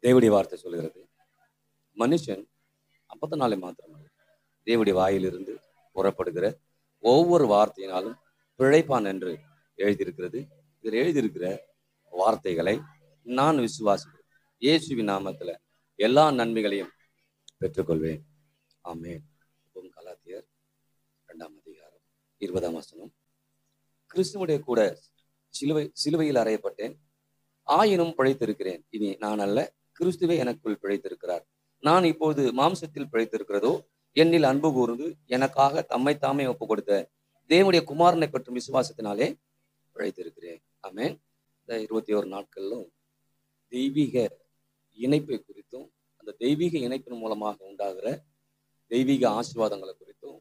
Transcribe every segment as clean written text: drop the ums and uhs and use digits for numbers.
தேவனுடைய வார்த்தை சொல்கிறது, மனுஷன் அப்பத்தினாலே மாத்திரமல்ல, தேவனுடைய வாயிலிருந்து புறப்படுகிற ஒவ்வொரு வார்த்தையினாலும் பிழைப்பான் என்று எழுதியிருக்கிறது. இதில் எழுதியிருக்கிற வார்த்தைகளை நான் விசுவாசிக்கிறேன். இயேசுவின் நாமத்தில் எல்லா நன்மைகளையும் பெற்றுக்கொள்வேன். ஆமென். கலாத்தியர் 2ஆம் அதிகாரம் 20ஆம் வசனம். கிறிஸ்துவுடைய கூட சிலுவையில் அறையப்பட்டேன், ஆயினும் பிழைத்திருக்கிறேன். இனி நான் அல்ல, கிறிஸ்துவே எனக்குள் பிழைத்திருக்கிறார். நான் இப்போது மாம்சத்தில் பிழைத்திருக்கிறதோ, என்னில் அன்பு கூர்ந்து எனக்காக தம்மை தாமே ஒப்பு கொடுத்த தேவனுடைய குமாரனை பற்றும் விசுவாசத்தினாலே பிழைத்திருக்கிறேன். ஆமென். இந்த 21 நாட்களிலும் தெய்வீக இணைப்பை குறித்தும், அந்த தெய்வீக இணைப்பின் மூலமாக உண்டாகிற தெய்வீக ஆசீர்வாதங்களை குறித்தும்,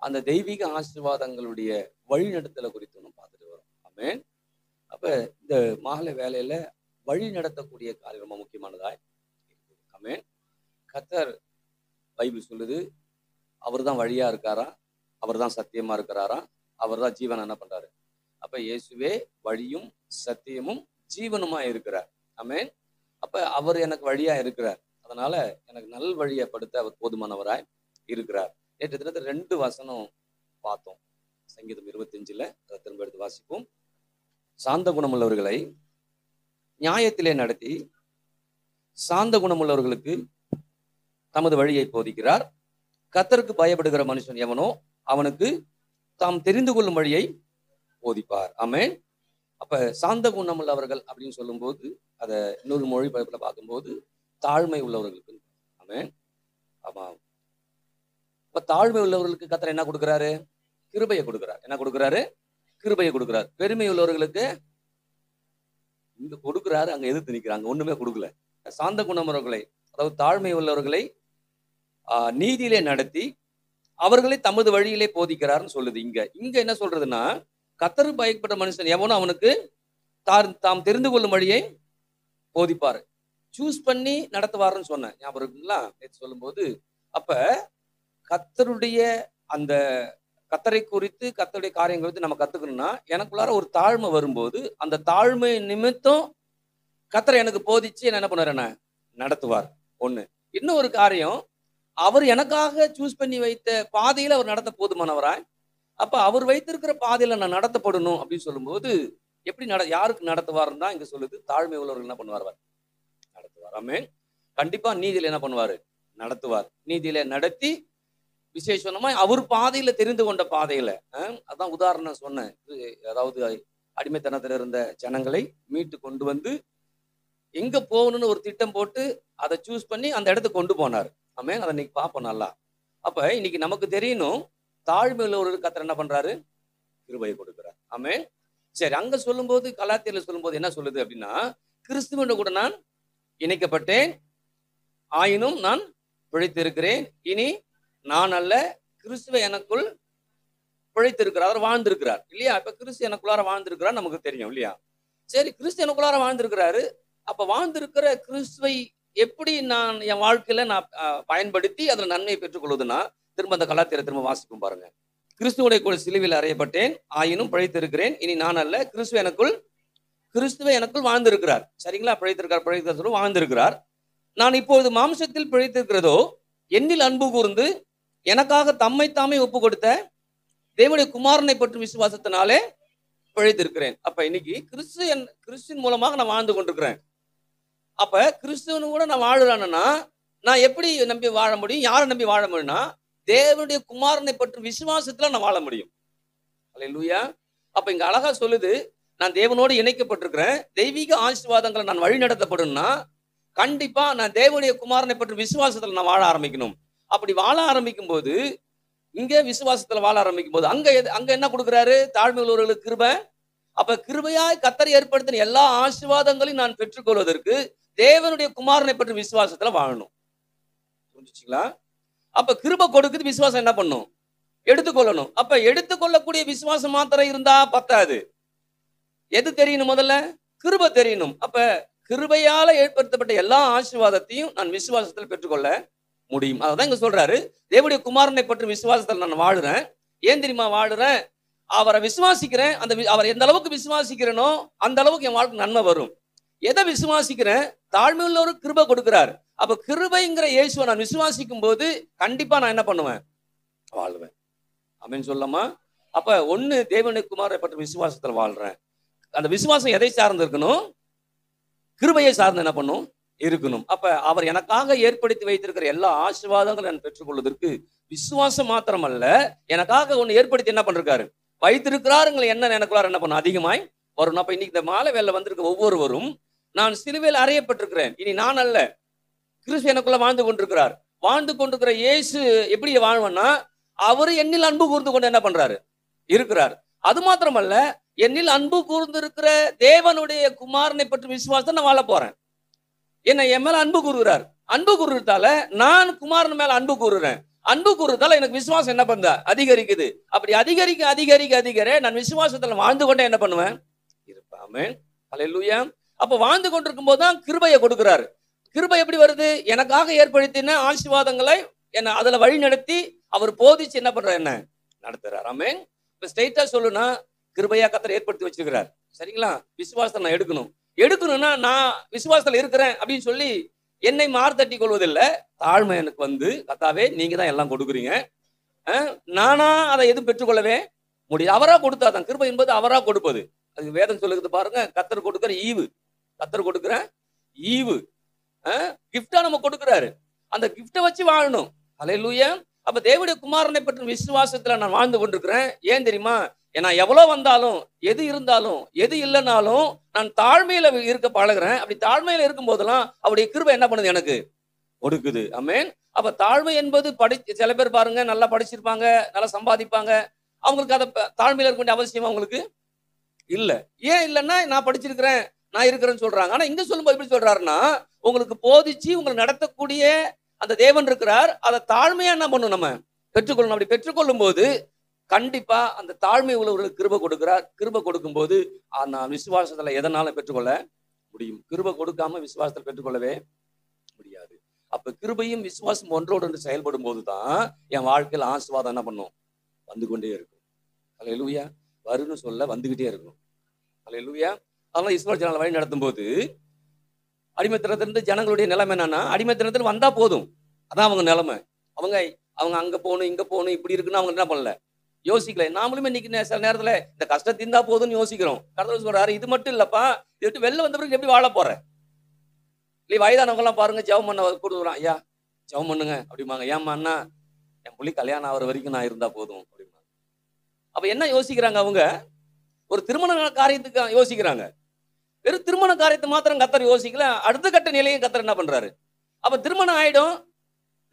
அந்த தெய்வீக ஆசீர்வாதங்களுடைய வழிநடத்தலை குறித்தும் நம்ம பார்த்துட்டு வரோம். ஆமென். அப்ப இந்த மாலை வேலையில வழி நடத்தக்கூடிய காரியம் ரொம்ப முக்கியமானதா இருக்குது. ஆமென். கர்த்தர் பைபிள் சொல்லுது, அவர் தான் வழியா இருக்காரா, அவர் தான் சத்தியமா இருக்கிறாரா, அவர் தான் ஜீவன் என்ன பண்றாரு. அப்ப இயேசுவே வழியும் சத்தியமும் ஜீவனுமா இருக்கிறார். ஆமென். அப்ப அவர் எனக்கு வழியா இருக்கிறார். அதனால எனக்கு நல் வழியை படுத்த அவர் போதுமானவராய் இருக்கிறார். நேற்று தினத்தில் 2 வசனம் பார்த்தோம். சங்கீதம் 25ல அதை திரும்ப எடுத்து வாசிப்போம். சாந்த குணமுள்ளவர்களை நியாயத்திலே நடத்தி சாந்த குணமுள்ளவர்களுக்கு தமது வழியை போதிக்கிறார். கர்த்தருக்கு பயப்படுகிற மனுஷன் எவனோ அவனுக்கு தாம் தெரிந்து கொள்ளும் வழியை போதிப்பார். ஆமென். அப்ப சாந்த குணமுள்ளவர்கள் அப்படின்னு சொல்லும்போது, அதை இன்னொரு மொழி பயிற்சியில் பார்க்கும்போது தாழ்மை உள்ளவர்களுக்கு. ஆமென். ஆமா. இப்ப தாழ்மை உள்ளவர்களுக்கு கர்த்தர் என்ன கொடுக்குறாரு? கிருபையை கொடுக்குறார். என்ன கொடுக்குறாரு? கிருபையை கொடுக்குறார். பெருமை உள்ளவர்களுக்கு இங்க கொடுக்குறாரு, அங்க எதிர்த்து நிற்கிறாங்க, ஒண்ணுமே கொடுக்கல. சாந்த குணமுள்ளவர்களை, அதாவது தாழ்மை உள்ளவர்களை நீதியிலே நடத்தி அவர்களை தமது வழியிலே போதிக்கிறார்னு சொல்லுது. இங்க என்ன சொல்றதுன்னா, கர்த்தருக்கு பயப்பட்ட மனுஷன் எவனோ அவனுக்கு தாம் தெரிந்து கொள்ளும் வழியை போதிப்பாரு. சூஸ் பண்ணி நடத்துவாருன்னு சொன்னேன், ஞாபகம் இருக்குங்களா? நேற்று சொல்லும்போது, அப்ப கர்த்தருடைய அந்த கர்த்தரை குறித்து கர்த்தருடைய காரியங்கள் குறித்து நம்ம கத்துக்கணும்னா, எனக்குள்ளார ஒரு தாழ்மை வரும்போது அந்த தாழ்மை நிமித்தம் கர்த்தர் எனக்கு போதிச்சு என்ன பண்ணுவார், என்ன நடத்துவார். ஒண்ணு. இன்னொரு காரியம், அவர் எனக்காக சூஸ் பண்ணி வைத்த பாதையில அவர் நடத்த போதுமானவராய். அப்ப அவர் வைத்திருக்கிற பாதையில நான் நடத்தப்படணும் அப்படின்னு சொல்லும்போது, எப்படி யாருக்கு நடத்துவாருன்னு தான் இங்க சொல்லுது. தாழ்மை உள்ளவர்கள் என்ன பண்ணுவார்? நடத்துவார். ஆமென். கண்டிப்பா நீதியில என்ன பண்ணுவாரு? நடத்துவார். நீதியில நடத்தி விசேஷமா அவர் பாதையில தெரிந்து கொண்ட பாதையில, அதான் உதாரணம் சொன்னேன். அதாவது அடிமைத்தனத்தில் இருந்த ஜனங்களை மீட்டு கொண்டு வந்து எங்க போகணும்னு ஒரு திட்டம் போட்டு அதை சூஸ் பண்ணி அந்த இடத்துக்கு கொண்டு போனார். ஆமென். அதை இன்னைக்கு பார்ப்போம் நல்லா. அப்ப இன்னைக்கு நமக்கு தெரியணும், தாழ்மையில் ஒரு கர்த்தர் என்ன பண்றாரு? கிருபையை கொடுக்கிறார். ஆமென். சரி, அங்க சொல்லும்போது கலாத்தியர்ல சொல்லும்போது என்ன சொல்லுது அப்படின்னா, கிறிஸ்துவோட கூட நான் இணைக்கப்பட்டேன், ஆயினும் நான் பிழைத்திருக்கிறேன். இனி நான் அல்ல, கிறிஸ்துவ எனக்குள் பிழைத்திருக்கிறார், அவர் வாழ்ந்திருக்கிறார் இல்லையா? இப்ப கிறிஸ்து எனக்குள்ளார வாழ்ந்திருக்கிறார் நமக்கு தெரியும் இல்லையா? சரி, கிறிஸ்து எனக்குள்ளார வாழ்ந்திருக்கிறாரு. அப்ப வாழ்ந்திருக்கிற கிறிஸ்துவை எப்படி நான் என் வாழ்க்கையில நான் பயன்படுத்தி அதுல நன்மையை பெற்றுக் கொள்வதுன்னா, திரும்ப அந்த கலாத்தியரை திரும்ப வாசிக்கும் பாருங்க. கிறிஸ்துவோட கூட சிலுவையில் அறையப்பட்டேன், ஆயினும் பிழைத்திருக்கிறேன். இனி நான் அல்ல, கிறிஸ்துவ எனக்குள் வாழ்ந்திருக்கிறார். சரிங்களா? பிழைத்திருக்கிறார் வாழ்ந்திருக்கிறார். நான் இப்பொழுது மாம்சத்தில் பிழைத்திருக்கிறதோ, என்னில் அன்பு கூர்ந்து எனக்காக தம்மை தாமே ஒப்பு கொடுத்த தேவனுடைய குமாரனை பற்றும் விசுவாசத்தினாலே பிழைத்திருக்கிறேன். அப்ப இன்னைக்கு கிறிஸ்துவின் மூலமாக நான் வாழ்ந்து கொண்டிருக்கிறேன். அப்ப கிறிஸ்துவனு கூட நான் வாழுறானா, நான் எப்படி நம்பி வாழ முடியும்? யாரை நம்பி வாழ முடியும்னா, தேவனுடைய குமாரனை பற்றும் விசுவாசத்துல நான் வாழ முடியும். அல்லேலூயா. அப்ப இங்க அழகா சொல்லுது, நான் தேவனோடு இணைக்கப்பட்டிருக்கிறேன், தெய்வீக ஆசீர்வாதங்களை நான் வழி நடத்தப்படும்னா, கண்டிப்பா நான் தேவனுடைய குமாரனை பற்றும் விசுவாசத்துல நான் வாழ ஆரம்பிக்கணும். அப்படி வாழ ஆரம்பிக்கும் போது, இங்க விசுவாசத்துல வாழ ஆரம்பிக்கும் போது அங்க என்ன கொடுக்குறாரு? தாழ்மை உள்ளவர்களுக்கு கிருபை. அப்ப கிருபையாய் கர்த்தர் ஏற்படுத்தின எல்லா ஆசீர்வாதங்களையும் நான் பெற்றுக்கொள்வதற்கு தேவனுடைய குமாரனை பற்றி விசுவாசத்துல வாழணும். புரிஞ்சுச்சுங்களா? அப்ப கிருபை கொடுக்குது, விசுவாசம் என்ன பண்ணும்? எடுத்துக்கொள்ளணும். அப்ப எடுத்துக்கொள்ளக்கூடிய விசுவாசம் மாத்திரம் இருந்தா பத்தாது. எது தெரியணும்? முதல்ல கிருபை தெரியணும். அப்ப கிருபையால ஏற்படுத்தப்பட்ட எல்லா ஆசீர்வாதத்தையும் நான் விசுவாசத்தில் பெற்றுக்கொள்ள முடியும். அதான் இங்க சொல்றாரு, தேவனுடைய குமாரனை பற்றி விசுவாசத்தில் நான் வாழுறேன். ஏன் தெரியுமா வாழுறேன்? அவரை விசுவாசிக்கிறேன். அவர் எந்த அளவுக்கு விசுவாசிக்கிறேனோ அந்த அளவுக்கு என் வாழ்க்கை நன்மை வரும். எதை விசுவாசிக்கிறேன்? தாழ்மை உள்ள ஒரு கிருபை கொடுக்கிறார். அப்ப கிருபைங்கிற இயேசுவை நான் விசுவாசிக்கும் போது கண்டிப்பா நான் என்ன பண்ணுவேன்? வாழ்வேன். ஆமென் சொல்லலாமா? அப்ப ஒண்ணு தேவனுடைய குமாரனை பற்றி விசுவாசத்துல வாழ்றேன். அந்த விசுவாசம் எதை சார்ந்து இருக்கணும்? கிருபையை சார்ந்து என்ன பண்ணும்? இருக்கணும். அப்ப அவர் எனக்காக ஏற்படுத்தி வைத்திருக்கிற எல்லா ஆசீர்வாதங்களும் நான் பெற்றுக்கொள்வதற்கு விசுவாசம் மாத்திரமல்ல, எனக்காக ஒண்ணு ஏற்படுத்தி என்ன பண்றாரு? வைத்திருக்கிறாருங்களை என்ன எனக்குள்ளார என்ன பண்ணும்? அதிகமாய் வரும். அப்ப இன்னைக்கு இந்த மாலை வேலை வந்திருக்க ஒவ்வொருவரும், நான் சிலுவையில் அறையப்பட்டிருக்கிறேன், இனி நான் அல்ல, கிறிஸ்து எனக்குள்ள வாழ்ந்து கொண்டிருக்கிறார். வாழ்ந்து கொண்டிருக்கிற இயேசு எப்படி வாழ்வன்னா, அவரு என்னில் அன்பு கூர்ந்து கொண்டு என்ன பண்றாரு? இருக்கிறார். அது மாத்திரமல்ல, என்னில் அன்பு கூர்ந்து இருக்கிற தேவனுடைய குமாரனை பற்றி விசுவாசத்தை நான் வாழ போறேன். என்ன என் மேல அன்பு கூறுகிறார். அன்பு கூறுறதால நான் குமாரன் மேல அன்பு கூறுறேன். அன்பு கூறுறதால எனக்கு விசுவாசம் என்ன பண்ண அதிகரிக்குது. அப்படி அதிகரிக்க அதிகரிக்க அதிகர நான் விசுவாசத்துல வாழ்ந்து கொண்டே என்ன பண்ணுவேன்? இருப்பேன். ஆமென். ஹல்லேலூயா. அப்ப வாழ்ந்து கொண்டிருக்கும் போதுதான் கிருபையை கொடுக்கிறார். கிருபை எப்படி வருது? எனக்காக ஏற்படுத்தின ஆசீர்வாதங்களை என்ன அதுல வழி நடத்தி அவர் போதிச்சு என்ன பண்றார்? என்ன நடத்துறார். ஆமென். இப்ப ஸ்ட்ரைட்டா சொல்லுனா, கிருபையா கர்த்தர் ஏற்படுத்தி வச்சிருக்கிறார். சரிங்களா? விசுவாசத்தை நான் எடுக்கணும்னா நான் விசுவாசத்துல இருக்கிறேன் அப்படின்னு சொல்லி என்னை மார்த்தட்டி கொள்வதில்லை. தாழ்மை எனக்கு வந்து, கர்த்தாவே நீங்க தான் எல்லாம் கொடுக்குறீங்க, நானா அதை எதுவும் பெற்றுக்கொள்ளவே முடியாது. அவரா கொடுத்தாதான். கிருபை என்பது அவரா கொடுப்பது. அது வேதம் சொல்லுகிறது பாருங்க. கர்த்தர் கொடுக்கிற ஈவு, கர்த்தர் கொடுக்கிற ஈவு கிஃப்டா நம்ம கொடுக்கிறாரு. அந்த கிஃப்டை வச்சு வாழணும். ஹல்லேலூயா. அப்ப தேவனுடைய குமாரனை பற்றி விசுவாசத்துல நான் வாழ்ந்து கொண்டிருக்கிறேன். ஏன் தெரியுமா? ஏன்னா எவ்வளவு வந்தாலும், எது இருந்தாலும், எது இல்லைனாலும் நான் தாழ்மையில இருக்க பழகிறேன். அப்படி தாழ்மையில இருக்கும் போதெல்லாம் அவருடைய கிருபை என்ன பண்ணுது? எனக்கு கொடுக்குது. ஆமென். அப்ப தாழ்மை என்பது சில பேர் பாருங்க, நல்லா படிச்சிருப்பாங்க, நல்லா சம்பாதிப்பாங்க, அவங்களுக்கு அதை தாழ்மையில இருக்க வேண்டிய அவசியம் அவங்களுக்கு இல்ல. ஏன் இல்லைன்னா, நான் படிச்சிருக்கிறேன், நான் இருக்கிறேன்னு சொல்றாங்க. ஆனா இங்க சொல்லும்போது எப்படி சொல்றாருன்னா, உங்களுக்கு போதிச்சு உங்களை நடத்தக்கூடிய அந்த தேவன் இருக்கிறார். அதை தாழ்மையா என்ன பண்ணும்? நம்ம பெற்றுக்கொள்ளணும். அப்படி பெற்றுக்கொள்ளும் போது கண்டிப்பா அந்த தாழ்மை உள்ளவர்களுக்கு கிருபை கொடுக்கிறார். கிருபை கொடுக்கும் போது நான் விசுவாசத்துல எதனாலும் பெற்றுக்கொள்ள முடியும். கிருபை கொடுக்காம விசுவாசத்தில் பெற்றுக்கொள்ளவே முடியாது. அப்ப கிருபையும் விசுவாசம் ஒன்றோடு ஒன்று செயல்படும் போதுதான் என் வாழ்க்கையில் ஆசீர்வாதம் என்ன பண்ணும்? வந்து கொண்டே இருக்கும். ஹல்லேலூயா. வருன்னு சொல்ல வந்துகிட்டே இருக்கும். ஹல்லேலூயா. அதனால இஸ்ரவேல் ஜனங்களை வழி நடத்தும் போது அடிமைத்தனத்திலிருந்து ஜனங்களுடைய நிலைமை என்னன்னா, அடிமைத்தனத்தில் வந்தா போதும், அதான் அவங்க நிலைமை. அவங்க அவங்க அங்க போகணும், இங்க போகணும், இப்படி இருக்குன்னு அவங்க என்ன பண்ணல, யோசிக்கல. நாமளுமே இன்னைக்கு சில நேரத்துல இந்த கஷ்டம் தீர்ந்தா போதும்னு யோசிக்கிறோம். கடவுள் சொல்றாரு, இது மட்டும் இல்லப்பா, இது விட்டு வெளில வந்த பிறகு எப்படி வாழ போற? இல்லை, வயதானவங்க எல்லாம் பாருங்க, ஜெபம் பண்ண கொடுக்குறான். ஐயா ஜெபம் பண்ணுங்க அப்படிம்பாங்க. ஏம்மா அண்ணா, என் புள்ளி கல்யாணம் ஆகிற வரைக்கும் நான் இருந்தா போதும் அப்படிம்பாங்க. அப்ப என்ன யோசிக்கிறாங்க? அவங்க ஒரு திருமண காரியத்துக்கு யோசிக்கிறாங்க. வெறும் திருமண காரியத்தை மாத்திரம் கர்த்தர் யோசிக்கல, அடுத்த கட்ட நிலையும் கர்த்தர் என்ன பண்றாரு? அப்ப திருமணம் ஆயிடும்.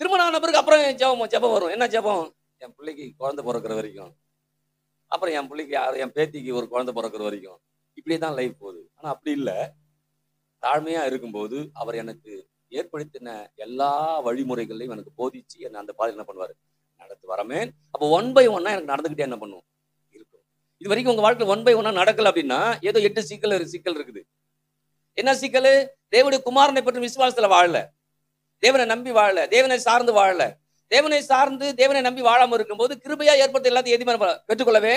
திருமணம் ஆன பிறகு அப்புறம் ஜெபம் வரும். என்ன ஜெபம்? என் பிள்ளைக்கு குழந்தை பிறக்கிற வரைக்கும், அப்புறம் என் பிள்ளைக்கு என் பேத்திக்கு ஒரு குழந்தை பிறக்கிற வரைக்கும், இப்படிதான் லைஃப் போகுது. ஆனா அப்படி இல்லை. தாழ்மையா இருக்கும்போது அவர் எனக்கு ஏற்படுத்தின எல்லா வழிமுறைகளையும் எனக்கு போதிச்சு என்ன அந்த பாதையில் என்ன பண்ணுவாரு? நடத்து வரமே. அப்போ 1 by 1 எனக்கு நடந்துகிட்டே என்ன பண்ணும்? இருக்கும். இது வரைக்கும் உங்க வாழ்க்கை 1 by 1 நடக்கல அப்படின்னா ஏதோ 8 சிக்கல் இருக்குது. என்ன சிக்கல்? தேவனுடைய குமாரனை பற்றி விசுவாசத்துல வாழல, தேவனை நம்பி வாழல, தேவனை சார்ந்து வாழல. தேவனை சார்ந்து தேவனை நம்பி வாழாம இருக்கும்போது கிருபையா ஏற்படுத்த எல்லாத்தையும் எதுவுமே பெற்றுக்கொள்ளவே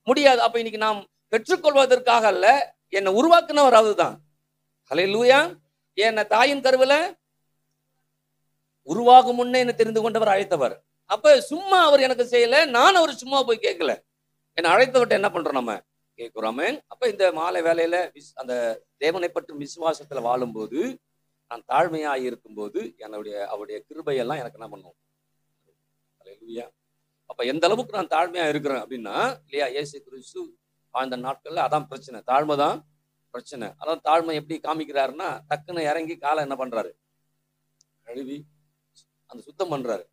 முடியாது. அப்ப இன்னைக்கு நாம் பெற்றுக்கொள்வதற்காக அல்ல, என்னை உருவாக்குனவர் அவர்தான். ஹல்லேலூயா. என்னை தாயின் கருவில உருவாகும் முன்னே என்ன தெரிந்து கொண்டவர், அழைத்தவர். அப்ப சும்மா அவர் எனக்கு செய்யல, நான் அவர் சும்மா போய் கேட்கல, என்னை அழைத்தவர்கிட்ட என்ன பண்றோம்? நம்ம கேட்கிறோமே. அப்ப இந்த மாலை வேலையில அந்த தேவனை பற்றும் விசுவாசத்துல வாழும்போது, நான் தாழ்மையாக இருக்கும்போது அவருடைய கிருபையெல்லாம் எனக்கு என்ன பண்ணும்? ஹல்லேலூயா. அப்ப எந்த அளவுக்கு நான் தாழ்மையா இருக்கிறேன் அப்படின்னா, இல்லையா, இயேசு கிறிஸ்து வாழ்ந்த நாட்கள்ல அதான் பிரச்சனை, தாழ்மை தான் பிரச்சனை. அதான் தாழ்மை எப்படி காமிக்கிறாருன்னா, டக்குன்னு இறங்கி காலை என்ன பண்றாரு? கழுவி அந்த சுத்தம் பண்றாரு.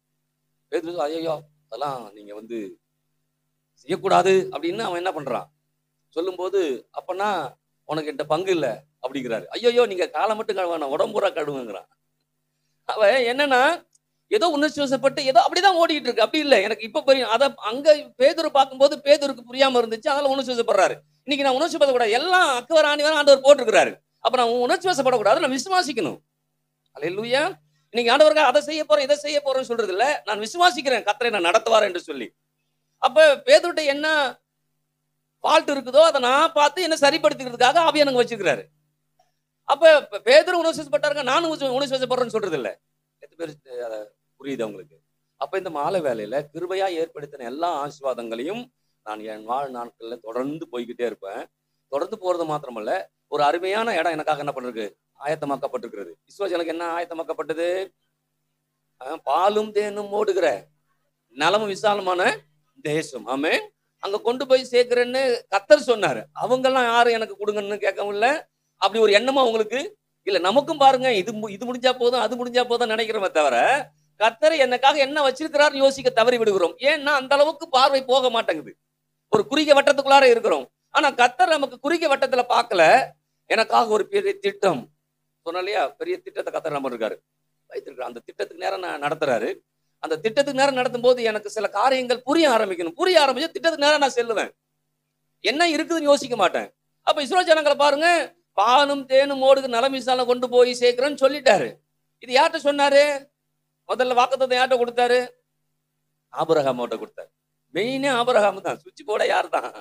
பேதுரு, ஐயோ அதெல்லாம் நீங்க செய்யக்கூடாது அப்படின்னு அவன் என்ன பண்றான் சொல்லும்போது, அப்பனா உனக்கு என்கிட்ட பங்கு இல்லை அப்படிங்கிறாரு. ஐயோ நீங்க காலை மட்டும் கழுவான, உடம்புறா கழுவுங்கிறான். அவன் என்னன்னா ஏதோ உணர்ச்சி வசப்பட்டு ஏதோ அப்படிதான் ஓடிட்டு இருக்கு. அப்படி இல்லை, எனக்கு இப்ப புரியும். அதை அங்க பேதுரு பார்க்கும்போது பேதுருக்கு புரியாம இருந்துச்சு, அதனால உணர்ச்சி வசப்படுறாரு. இன்னைக்கு நான் உணர்ச்சி படக்கூடாது, எல்லாம் அக்கவர் ஆணிவரம் ஆண்டவர் போட்டிருக்கிறாரு. அப்ப நான் உணர்ச்சி வசப்படக்கூடாது, நான் விசுவாசிக்கணும். ஹல்லேலூயா. இன்னைக்கு ஆண்டவருக்கு அதை செய்ய போறேன், இதை செய்ய போறேன்னு சொல்றது இல்ல, நான் விசுவாசிக்கிறேன் கர்த்தரை நான் நடத்துவார் என்று சொல்லி. அப்ப பேதுருட்ட என்ன ஃபால்ட் இருக்குதோ அதை நான் பார்த்து என்ன சரிப்படுத்திக்கிறதுக்காக ஆவியானவர் வச்சிருக்கிறாரு. அப்ப பேதுரு உணவு விசேஷப்பட்டாருங்க, நானும் உணவு விசேஷப்படுறேன்னு சொல்றது இல்லை. எத்தனை பேர் புரியுது அவங்களுக்கு? அப்ப இந்த மாலை வேலையில கிருபையா ஏற்படுத்தின எல்லா ஆசீர்வாதங்களையும் நான் என் வாழ் நாட்கள்ல தொடர்ந்து போய்கிட்டே இருப்பேன். தொடர்ந்து போறது மாத்திரமல்ல, ஒரு அருமையான இடம் எனக்காக என்ன பண்ணிருக்கு, ஆயத்தமாக்கப்பட்டிருக்கிறது. இஸ்ரவேலுக்கு என்ன ஆயத்தமாக்கப்பட்டது? பாலும் தேனும் ஓடுகிற நலமும் விசாலமான தேசம். ஆமென். அங்க கொண்டு போய் சேர்க்கிறேன்னு கர்த்தர் சொன்னாரு. அவங்க எல்லாம் யாரும் எனக்கு கொடுங்கன்னு கேட்கவும் இல்ல. அப்படி ஒரு எண்ணமும் அவங்களுக்கு இல்ல. நமக்கும் பாருங்க, இது முடிஞ்சா போதும், அது முடிஞ்சா போதும் நினைக்கிறோமே தவிர, கர்த்தர் எனக்காக என்ன வச்சிருக்கிறாருன்னு யோசிக்க தவறி விடுகிறோம். ஏன்னா அந்த அளவுக்கு பார்வை போக மாட்டேங்குது. ஒரு குறுகிய வட்டத்துக்குள்ளார இருக்கிறோம். ஆனா கர்த்தர் நமக்கு குறுகிய வட்டத்துல பார்க்கல. எனக்காக ஒரு பெரிய திட்டம் சொன்ன இல்லையா, பெரிய திட்டத்தை கர்த்தர் நம்ம இருக்காரு வைத்திருக்கிறார். அந்த திட்டத்துக்கு நேரம் நடத்துறாரு. அந்த திட்டத்துக்கு நேரம் நடத்தும் போது எனக்கு சில காரியங்கள் புரிய ஆரம்பிக்கணும். புரிய ஆரம்பிச்சு திட்டத்துக்கு நேரம் நான் செல்லுவேன். என்ன இருக்குதுன்னு யோசிக்க மாட்டேன். அப்ப இஸ்ரவேல் ஜனங்களை பாருங்க, பாலும் தேனும் ஓடுகிற நலம் விசாலம் கொண்டு போய் சேர்க்கிறேன்னு சொல்லிட்டாரு. இது யார்கிட்ட சொன்னாரு? முதல்ல வாக்குத்தத்தம் யார்கிட்ட கொடுத்தாரு? ஆபிரகாமோட்ட கொடுத்தாரு. மெயினே ஆபிரகாம் தான். சுவிட்ச் போட யார் தான்?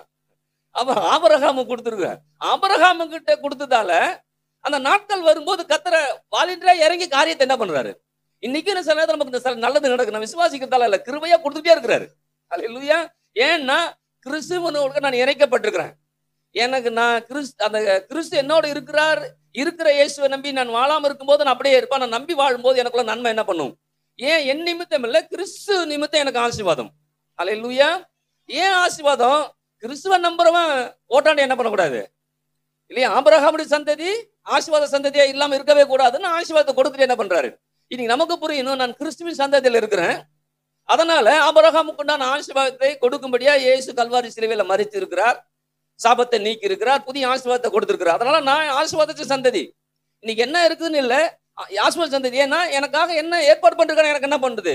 அப்ப ஆபிரகாமு கொடுத்துருக்க. ஆபிரகாமு கிட்ட கொடுத்ததால அந்த நாட்கள் வரும்போது கர்த்தர் வாலண்டியரா இறங்கி காரியத்தை என்ன பண்றாரு? இன்னைக்கு சில நேரத்துல நமக்கு நல்லது நடக்கு. நான் விசுவாசிக்கிறதால இல்ல, கிருபையா கொடுத்துட்டே இருக்கிறாரு. அல்லேலூயா. ஏன்னா கிறிஸ்துவனோடு நான் இணைக்கப்பட்டிருக்கிறேன். எனக்கு நான் அந்த கிறிஸ்து என்னோட இருக்கிறார். இருக்கிற இயேசுவை நம்பி நான் வாழாம இருக்கும்போது நான் அப்படியே இருப்பேன். நான் நம்பி வாழும்போது எனக்குள்ள நன்மை என்ன பண்ணும்? ஏன் என் நிமித்தம் இல்ல, கிறிஸ்து நிமித்தம் எனக்கு ஆசீர்வாதம். அல்லேலூயா. ஏன் ஆசீர்வாதம்? கிறிஸ்துவ நம்புறவன் ஓட்டாண்டி என்ன பண்ணக்கூடாது இல்லையா? ஆபிரகாமுடைய சந்ததி ஆசீர்வாத சந்ததியா இல்லாம இருக்கவே கூடாதுன்னு ஆசீர்வாதத்தை கொடுத்துட்டு என்ன பண்றாரு? இன்னைக்கு நமக்கு புரியணும், நான் கிறிஸ்துவின் சந்ததியில இருக்கிறேன். அதனால ஆபிரகாமுக்கு உண்டான ஆசீர்வாதத்தை கொடுக்கும்படியா இயேசு கல்வாரி சிலுவையில மரித்து இருக்கிறார். சாபத்தை நீக்கி இருக்கிறார். புதிய ஆசீர்வாதத்தை கொடுத்திருக்கிறார். அதனால நான் ஆசீர்வாதத்தை சந்ததி. இன்னைக்கு என்ன இருக்குதுன்னு இல்ல, ஆசீர்வாத சந்ததி. ஏன்னா எனக்காக என்ன ஏற்பாடு பண்றாங்க எனக்கு என்ன பண்றது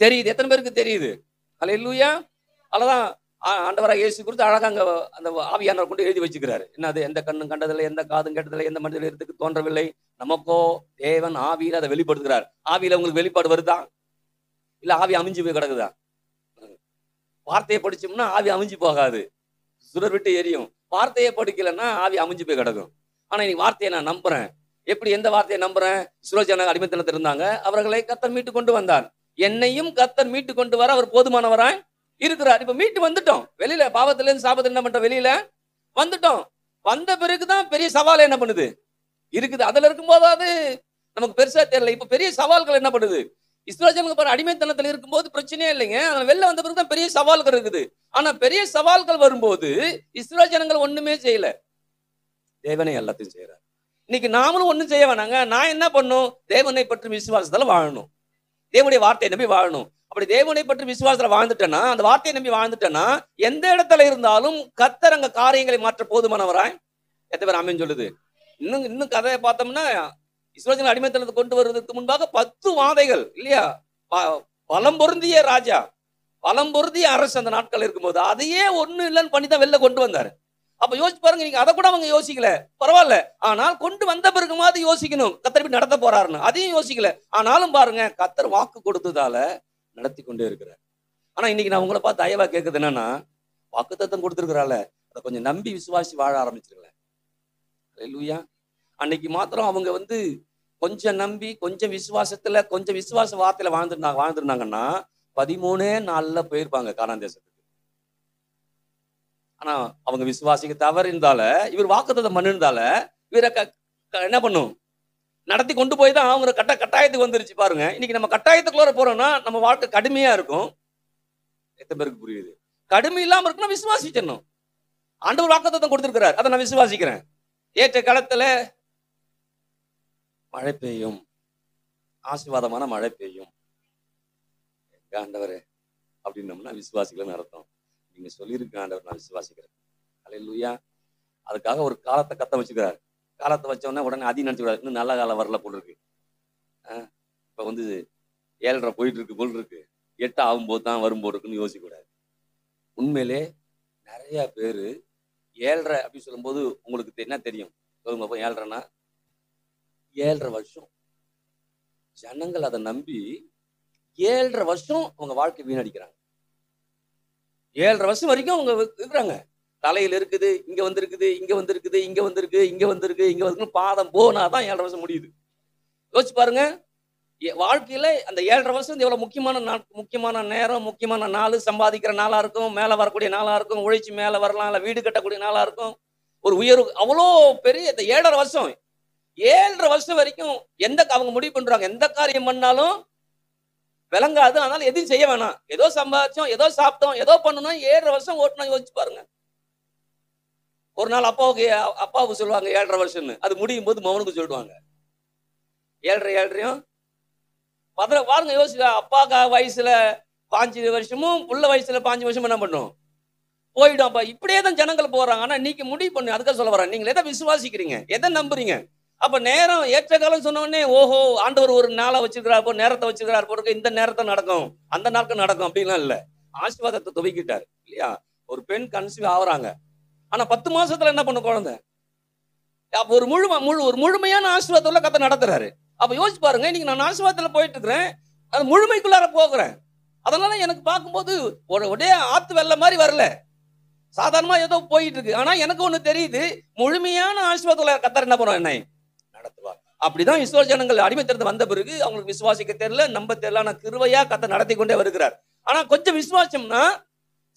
தெரியுது. எத்தனை பேருக்கு தெரியுது? அல்லேலூயா. அவ்வளவுதான். ஆண்டவராக இயேசு குறித்து அழகா அங்க அந்த ஆவியானவர் கொண்டு எழுதி வச்சுக்கிறாரு. என்னது? எந்த கண்ணும் கண்டதில்லை, எந்த காதும் கேட்டதில்லை, எந்த மனிதர்களுக்கு தோன்றவில்லை, நமக்கோ தேவன் ஆவியில அதை வெளிப்படுத்துகிறார். ஆவியில உங்களுக்கு வெளிப்பாடு வருதா? இல்ல ஆவி அமைஞ்சு போய் கிடக்குதா? வார்த்தையை படிச்சோம்னா ஆவி அமைஞ்சு போகாது, சுடர் விட்டு எரியும். வார்த்தையை படிக்கலன்னா ஆவி அமைஞ்சு போய் கிடக்கும். ஆனா இன்னைக்கு வார்த்தையை நான் நம்புறேன். எப்படி? எந்த வார்த்தையை நம்புறேன்? இஸ்ரவேல் ஜனங்கள் அடிமைத்தனத்தில் இருந்தாங்க, அவர்களை கர்த்தர் மீட்டு கொண்டு வந்தார். என்னையும் கர்த்தர் மீட்டு கொண்டு வர அவர் போதுமானவராய் இருக்கிறார். இப்ப மீட்டு வந்துட்டோம். வெளியில பாவத்துல இருந்து சாபத்துல என்ன பண்றோம்? வெளியில வந்துட்டோம். வந்த பிறகுதான் பெரிய சவால் என்ன பண்ணுது இருக்குது. அதுல இருக்கும்போதாவது நமக்கு பெருசா தெரியல. இப்ப பெரிய சவால்கள் என்ன பண்ணுது? இஸ்ரவேல் ஜனங்க பாரு, அடிமைத்தனத்துல இருக்கும்போது பிரச்சனையே இல்லைங்க. வெளில வந்த பிறகுதான் பெரிய சவால்கள் இருக்குது. ஆனா பெரிய சவால்கள் வரும்போது இஸ்ரவேல் ஜனங்கள் ஒண்ணுமே செய்யல. தேவனே எல்லாத்தையும் செய்யறார். இன்னைக்கு நாமளும் ஒண்ணும் செய்ய வேணாங்க. நான் என்ன பண்ணும்? தேவனை பற்றி விசுவாசத்துல வாழணும். தேவனுடைய வார்த்தையை நம்பி வாழணும். அப்படி தேவனை பற்றி விசுவாசத்துல வாழ்ந்துட்டேன்னா, அந்த வார்த்தையை நம்பி வாழ்ந்துட்டேன்னா, எந்த இடத்துல இருந்தாலும் கர்த்தர் அங்க காரியங்களை மாற்ற போதுமானவராய் எத்தனை பேர் ஆமென் சொல்லுது? இன்னும் கதையை பார்த்தோம்னா, இஸ்ரவேல் அடிமைத்தனத்தை கொண்டு வருவதற்கு முன்பாக 10 வாதைகள் இல்லையா? பலம் பொருந்திய ராஜா, பலம் பொருந்திய அரசு அந்த நாட்கள் இருக்கும்போது அதையே ஒண்ணு இல்லைன்னு பண்ணி தான் வெளில கொண்டு வந்தாரு. அப்ப யோசிச்சு பாருங்க, நீங்க அதை கூட அவங்க யோசிக்கல, பரவாயில்ல. ஆனால் கொண்டு வந்த பிறகுமாவது யோசிக்கணும், கர்த்தர் இப்படி நடத்த போறாருன்னு. அதையும் யோசிக்கல. ஆனாலும் பாருங்க, கர்த்தர் வாக்கு கொடுத்ததால நடத்தி கொண்டே இருக்கிறார். ஆனா இன்னைக்கு நான் உங்களை பார்த்து தயவா கேட்குது என்னன்னா, வாக்குத்தத்தம் கொடுத்துருக்கிறால, அதை கொஞ்சம் நம்பி விசுவாசி வாழ ஆரம்பிச்சிருங்களேன். அல்லேலூயா. அன்னைக்கு மாத்திரம் அவங்க கொஞ்சம் நம்பி, கொஞ்சம் விசுவாசத்துல, கொஞ்சம் விசுவாச வார்த்தையில வாழ்ந்துருந்தாங்கன்னா 13 நாள்ல போயிருப்பாங்க கானான் தேசத்துக்கு. ஆனா அவங்க விசுவாசிக்க தவறிருந்தால, இவர் வாக்குத்தத்தம் பண்ணிருந்தால, இவரை என்ன பண்ணும்? நடத்தி கொண்டு போய் தான் அவங்க கட்டாயத்துக்கு வந்துருச்சு பாருங்க. இன்னைக்கு நம்ம கட்டாயத்துக்குள்ள போறோம்னா நம்ம வாழ்க்கை கடுமையா இருக்கும். எத்தனை பேருக்கு புரியுது? கடுமை இல்லாம இருக்குன்னா விசுவாசிக்கணும். ஆண்டவர் வாக்குத்தத்தம் கொடுத்திருக்கிறார், அதை நான் விசுவாசிக்கிறேன். ஏற்ற காலத்துல மழை பெய்யும், ஆசீர்வாதமான மழை பெய்யும். ஆண்டவரே அப்படின்னோம்னா விசுவாசிக்கலன்னு அர்த்தம். நீங்க சொல்லியிருக்க ஆண்டவர், நான் விசுவாசிக்கிறேன். அல்லேலூயா. அதுக்காக ஒரு காலத்தை கத்த வச்சுக்கிறார். காலத்தை வச்சோன்னா உடனே அதி நினைச்சுக்கூடாது, இன்னும் நல்ல காலம் வரல போல் இருக்கு. இப்ப 7:30 போயிட்டு இருக்கு போல் இருக்கு, 8 ஆகும்போது தான் வரும்போது இருக்குன்னு யோசிக்கக்கூடாது. உண்மையிலே நிறைய பேரு 7:30 அப்படின்னு சொல்லும்போது உங்களுக்கு என்ன தெரியும் சொல்லுங்க? 7:30ன்னா 7:30 வருஷம் ஜனங்கள் அதை நம்பி 7:30 வருஷம் அவங்க வாழ்க்கை வீணடிக்கிறாங்க. 7:30 வருஷம் வரைக்கும் அவங்க இருக்கிறாங்க. தலையில் இருக்குது, இங்க வந்திருக்குது, இங்க வந்திருக்குது, இங்க வந்திருக்கு, இங்க வந்திருக்கு, இங்க வந்து பாதம் போனாதான் 7.5 வருஷம் முடியுது. யோசிச்சு பாருங்க. வாழ்க்கையில அந்த 7.5 வருஷம் எவ்வளவு முக்கியமான நாள், முக்கியமான நேரம், முக்கியமான நாள், சம்பாதிக்கிற நாளா இருக்கும், மேல வரக்கூடிய நாளா இருக்கும், உழைச்சு மேல வரலாம், இல்ல வீடு கட்டக்கூடிய நாளா இருக்கும், ஒரு உயர்வு. அவ்வளோ பெரிய இந்த 7.5 வருஷம், 7.5 வருஷம் வரைக்கும் அவங்க முடிவு பண்றாங்க, எந்த காரியம் பண்ணாலும் விளங்காது. அதனால எதையும் செய்ய வேணாம். ஏதோ சம்பாதிச்சோம், ஏதோ சாப்பிட்டோம், ஏதோ பண்ணணும். 7.5 வருஷம் ஓட்டணும். யோசிச்சு பாருங்க. ஒரு நாள் அப்பாவுக்கு சொல்லுவாங்க 7.5 வருஷம்னு. அது முடியும் போது மகனுக்கு சொல்லுவாங்க 7.5 பாருங்க. யோசிக்க, அப்பா வயசுல 5 வருஷமும் புள்ள வயசுல 5 வருஷமும் என்ன பண்ணும், போயிடும். அப்ப இப்படியே தான் ஜனங்கள் போறாங்க. ஆனா நீங்க முடிவு பண்ணு. அதுக்காக சொல்ல வரேன், நீங்க எதை விசுவாசிக்கிறீங்க, எதை நம்புறீங்க? அப்ப நேரம் ஏற்ற காலம் சொன்ன உடனே ஓஹோ ஆண்டவர் ஒரு நாளை வச்சிருக்கிறார், நேரத்தை வச்சிருக்கிறார், பொறுக்க இந்த நேரத்தை நடக்கும், அந்த நாட்கள் நடக்கும் அப்படின்லாம் இல்ல. ஆசீர்வாதத்தை துவக்கிட்டார் இல்லையா? ஒரு பெண் கன்சீவ் ஆகுறாங்க. ஆனா 10 மாசத்துல என்ன பண்ண குழந்தை? அப்ப ஒரு முழுமையான ஆசீர்வாதத்துல கர்த்தர் நடத்துறாரு. அப்ப யோசிச்சு பாருங்க, இன்னைக்கு நான் ஆசீர்வாதத்துல போயிட்டு இருக்கிறேன், அது முழுமைக்குள்ளார போகிறேன். அதனால எனக்கு பார்க்கும்போது ஒரே ஆத்து வெள்ளம் மாதிரி வரல, சாதாரணமா ஏதோ போயிட்டு இருக்கு. ஆனா எனக்கு ஒண்ணு தெரியுது, முழுமையான ஆசீர்வாதத்துல கர்த்தர் என்ன பண்ணுவார், என்னை நடத்துவார். அப்படிதான் இஸ்ரவேல் ஜனங்கள் அடிமைத்தனத்துல வந்த பிறகு அவங்களுக்கு விசுவாசிக்க தெரியல, நம்ப தெரியல. ஆனா கிருபையா கர்த்தர் நடத்தி கொண்டே வருகிறார். ஆனா கொஞ்சம் விசுவாசம்னா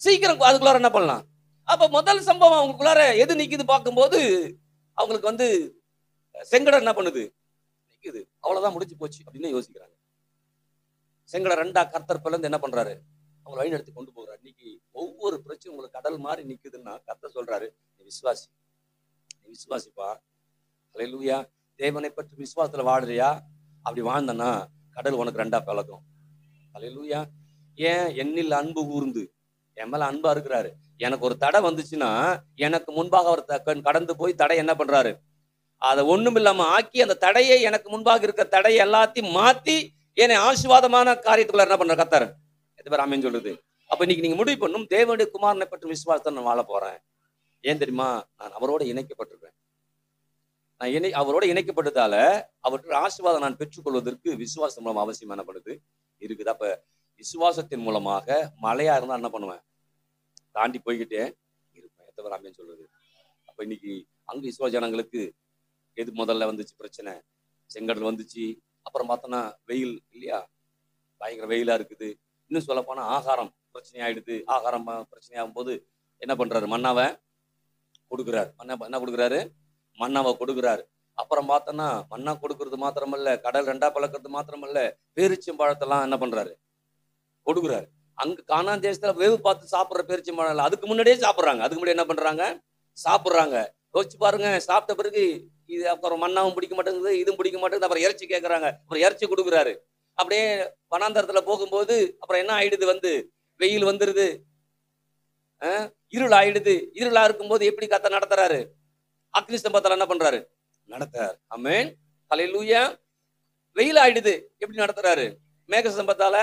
சீக்கிரம் அதுக்குள்ளார என்ன பண்ணலாம். அப்ப முதல் சம்பவம் அவங்களுக்குள்ளார எது நிக்குது பார்க்கும்போது, அவங்களுக்கு வந்து செங்கடல் என்ன பண்ணுது, நிக்குது. அவ்வளவுதான், முடிஞ்சு போச்சு அப்படின்னு யோசிக்கிறாங்க. செங்கடல் 2 கர்த்தர் பிளந்து என்ன பண்றாரு, அவங்க வழி நடத்தி கொண்டு போகிறாரு. இன்னைக்கு ஒவ்வொரு பிரச்சனையும் உங்களுக்கு கடல் மாதிரி நிக்குதுன்னா கர்த்தர் சொல்றாரு, நீ விசுவாசி, நீ விசுவாசிப்பா. ஹல்லேலூயா. தேவனை பற்றி விசுவாசத்துல வாழுறியா? அப்படி வாழ்ந்தனா கடல் உனக்கு 2 பிளக்கும். ஹல்லேலூயா. ஏன்? என்னில் அன்பு கூர்ந்து, என் மேல அன்பா இருக்கிறாரு. எனக்கு ஒரு தடை வந்துச்சுன்னா எனக்கு முன்பாக அவர் கடந்து போய் தடை என்ன பண்றாரு, அதை ஒண்ணும் இல்லாம ஆக்கி, அந்த தடையை, எனக்கு முன்பாக இருக்கிற தடையை எல்லாத்தையும் மாத்தி என்னை ஆசீர்வாதமான காரியத்துக்குள்ள என்ன பண்ற கர்த்தர். எது பேர் ஆமென் சொல்றது? அப்ப இன்னைக்கு நீங்க முடிவு பண்ணும், தேவனுடைய குமாரனை பற்றி விசுவாசத்தை நான் வாழ போறேன். ஏன் தெரியுமா? நான் அவரோட இணைக்கப்பட்டிருக்கேன். நான் அவரோட இணைக்கப்பட்டதால அவற்றை ஆசீர்வாதம் நான் பெற்றுக்கொள்வதற்கு விசுவாசம் மூலம் அவசியம் என்னப்படுது இருக்குது. அப்ப விசுவாசத்தின் மூலமாக மழையா இருந்தா என்ன பண்ணுவேன், தாண்டி போய்கிட்டே இருப்பேன். எத்தனை பேர் ஆமென் சொல்றது? அப்ப இன்னைக்கு அங்க இஸ்ரவேல் ஜனங்களுக்கு எது முதல்ல வந்துச்சு பிரச்சனை? செங்கடல் வந்துச்சு. அப்புறம் பார்த்தோன்னா வெயில் இல்லையா, பயங்கர வெயிலா இருக்குது. இன்னும் சொல்ல போனா ஆகாரம் பிரச்சனை ஆயிடுது. ஆகாரம் பிரச்சனை ஆகும் போது என்ன பண்றாரு, மன்னாவை கொடுக்குறாரு. என்ன கொடுக்குறாரு? மன்னாவை கொடுக்குறாரு. அப்புறம் பார்த்தோன்னா மன்னா கொடுக்கறது மாத்திரமல்ல, கடல் 2 பிளக்கிறது மாத்திரமல்ல, பேரிச்சம்பழத்தெல்லாம் என்ன பண்றாரு, கொடுக்குறாரு. அங்க கானான் தேசத்துல வேவு பார்த்து சாப்பிடுற பேரிச்சம்பழம் இல்லை, அதுக்கு முன்னாடியே சாப்பிடுறாங்க. அதுக்கு முன்னாடி என்ன பண்றாங்க, சாப்பிடுறாங்க. யோசிச்சு பாருங்க. சாப்பிட்ட பிறகு இது அப்புறம் மன்னாவும் பிடிக்க மாட்டேங்குது, இதுவும் பிடிக்க மாட்டேங்குது. அப்புறம் இறைச்சி கேட்கறாங்க, அப்புறம் இறைச்சி கொடுக்குறாரு. அப்படியே வனாந்தரத்துல போகும்போது அப்புறம் என்ன ஆயிடுது, வந்து வெயில் வந்துருது, இருள் ஆயிடுது. இருளா இருக்கும்போது எப்படி கர்த்தர் நடத்துறாரு, அக்னி ஸ்தம்பத்தால என்ன பண்றாரு, நடத்துறாரு. ஆமென். ஹல்லேலூயா. வெயில் ஆயிடுது, எப்படி நடத்துறாரு, மேக ஸ்தம்பத்தால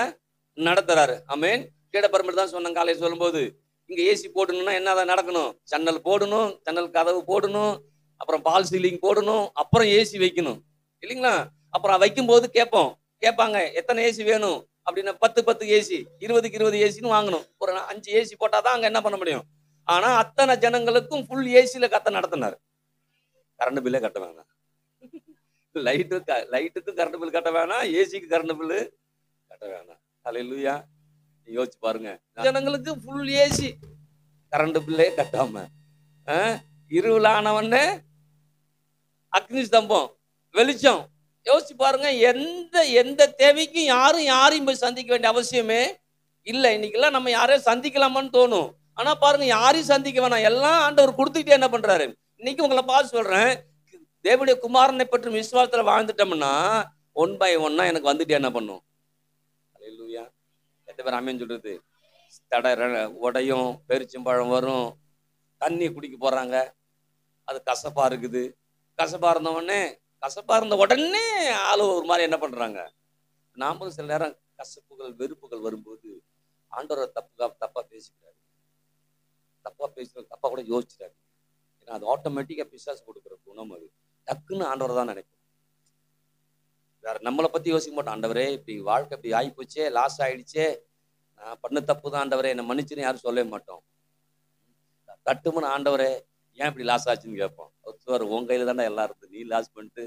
நடத்துறாரு. ஆமென். கீழப்பரம்பு தான் சொன்னாங்க காலையில் சொல்லும்போது, இங்க ஏசி போடணும்னா என்னதான் நடக்கணும், ஜன்னல் போடணும், ஜன்னல் கதவு போடணும், அப்புறம் பால் சீலிங் போடணும், அப்புறம் ஏசி வைக்கணும் இல்லைங்களா? அப்புறம் வைக்கும் போது கேட்பாங்க எத்தனை ஏசி வேணும் அப்படின்னு. 10 ஏசி, 20 ஏசின்னு வாங்கணும். ஒரு 5 ஏசி போட்டாதான் அங்க என்ன பண்ண முடியும். ஆனா அத்தனை ஜனங்களுக்கும் ஃபுல் ஏசியில நடத்தினார். கரண்ட் பில்லே கட்ட வேணாம், லைட்டுக்கு கரண்ட் பில் கட்ட வேணாம், ஏசிக்கு கரண்ட் பில்லு கட்ட வேணாம். ஹல்லேலூயா. யோசிச்சு பாருங்க, ஜனங்களுக்கு ஃபுல் ஏசி, கரண்ட் பில்லே கட்டாம, இருளானவன அக்னி ஸ்தம்பம், வெளிச்சம். யோசிச்சு பாருங்க. எந்த தேவைக்கும் யாரையும் போய் சந்திக்க வேண்டிய அவசியமே இல்லை. இன்னைக்கெல்லாம் நம்ம யாரையும் சந்திக்கலாமான்னு தோணும். ஆனா பாருங்க, யாரையும் சந்திக்க வேணாம், எல்லாம் ஆண்டவர் கொடுத்துக்கிட்டே என்ன பண்றாரு. இன்னைக்கு உங்களை பார்த்து சொல்றேன், தேவனுடைய குமாரனை பற்றி விசுவாசத்துல வாழ்ந்துட்டோம்னா 1 by 1 எனக்கு வந்துட்டு என்ன பண்ணும். ஹல்லேலூயா. எத்தனை பேர் ஆமென் சொல்றது? தடை உடையும், பேரிச்சம்பழம் வரும், தண்ணி குடிக்க போறாங்க, அது கசப்பா இருக்குது. கசப்பா இருந்த உடனே ஆளு ஒரு மாதிரி என்ன பண்றாங்க. நாமளும் சில நேரம் கசப்புகள், வெறுப்புகள் வரும்போது ஆண்டவரை தப்பா பேசிக்கிறாரு, தப்பா கூட யோசிச்சுட்டாரு. ஏன்னா அது ஆட்டோமேட்டிக்கா பிசாசு கொடுக்குற குணம். அது டக்குன்னு ஆண்டவரை தான் நினைக்கும், வேற நம்மளை பத்தி யோசிக்க மாட்டோம். ஆண்டவரே இப்படி வாழ்க்கை இப்படி ஆகி போச்சே, லாஸ் ஆயிடுச்சே, நான் பண்ண தப்பு தான் ஆண்டவரே, என்னை மன்னிச்சுன்னு யாரும் சொல்லவே மாட்டோம். தட்டுமுன்னு ஆண்டவரே ஏன் இப்படி லாஸ் ஆச்சுன்னு கேட்போம். அவர் உன் கையில தானே எல்லாம் இருந்து, நீ லாஸ் பண்ணிட்டு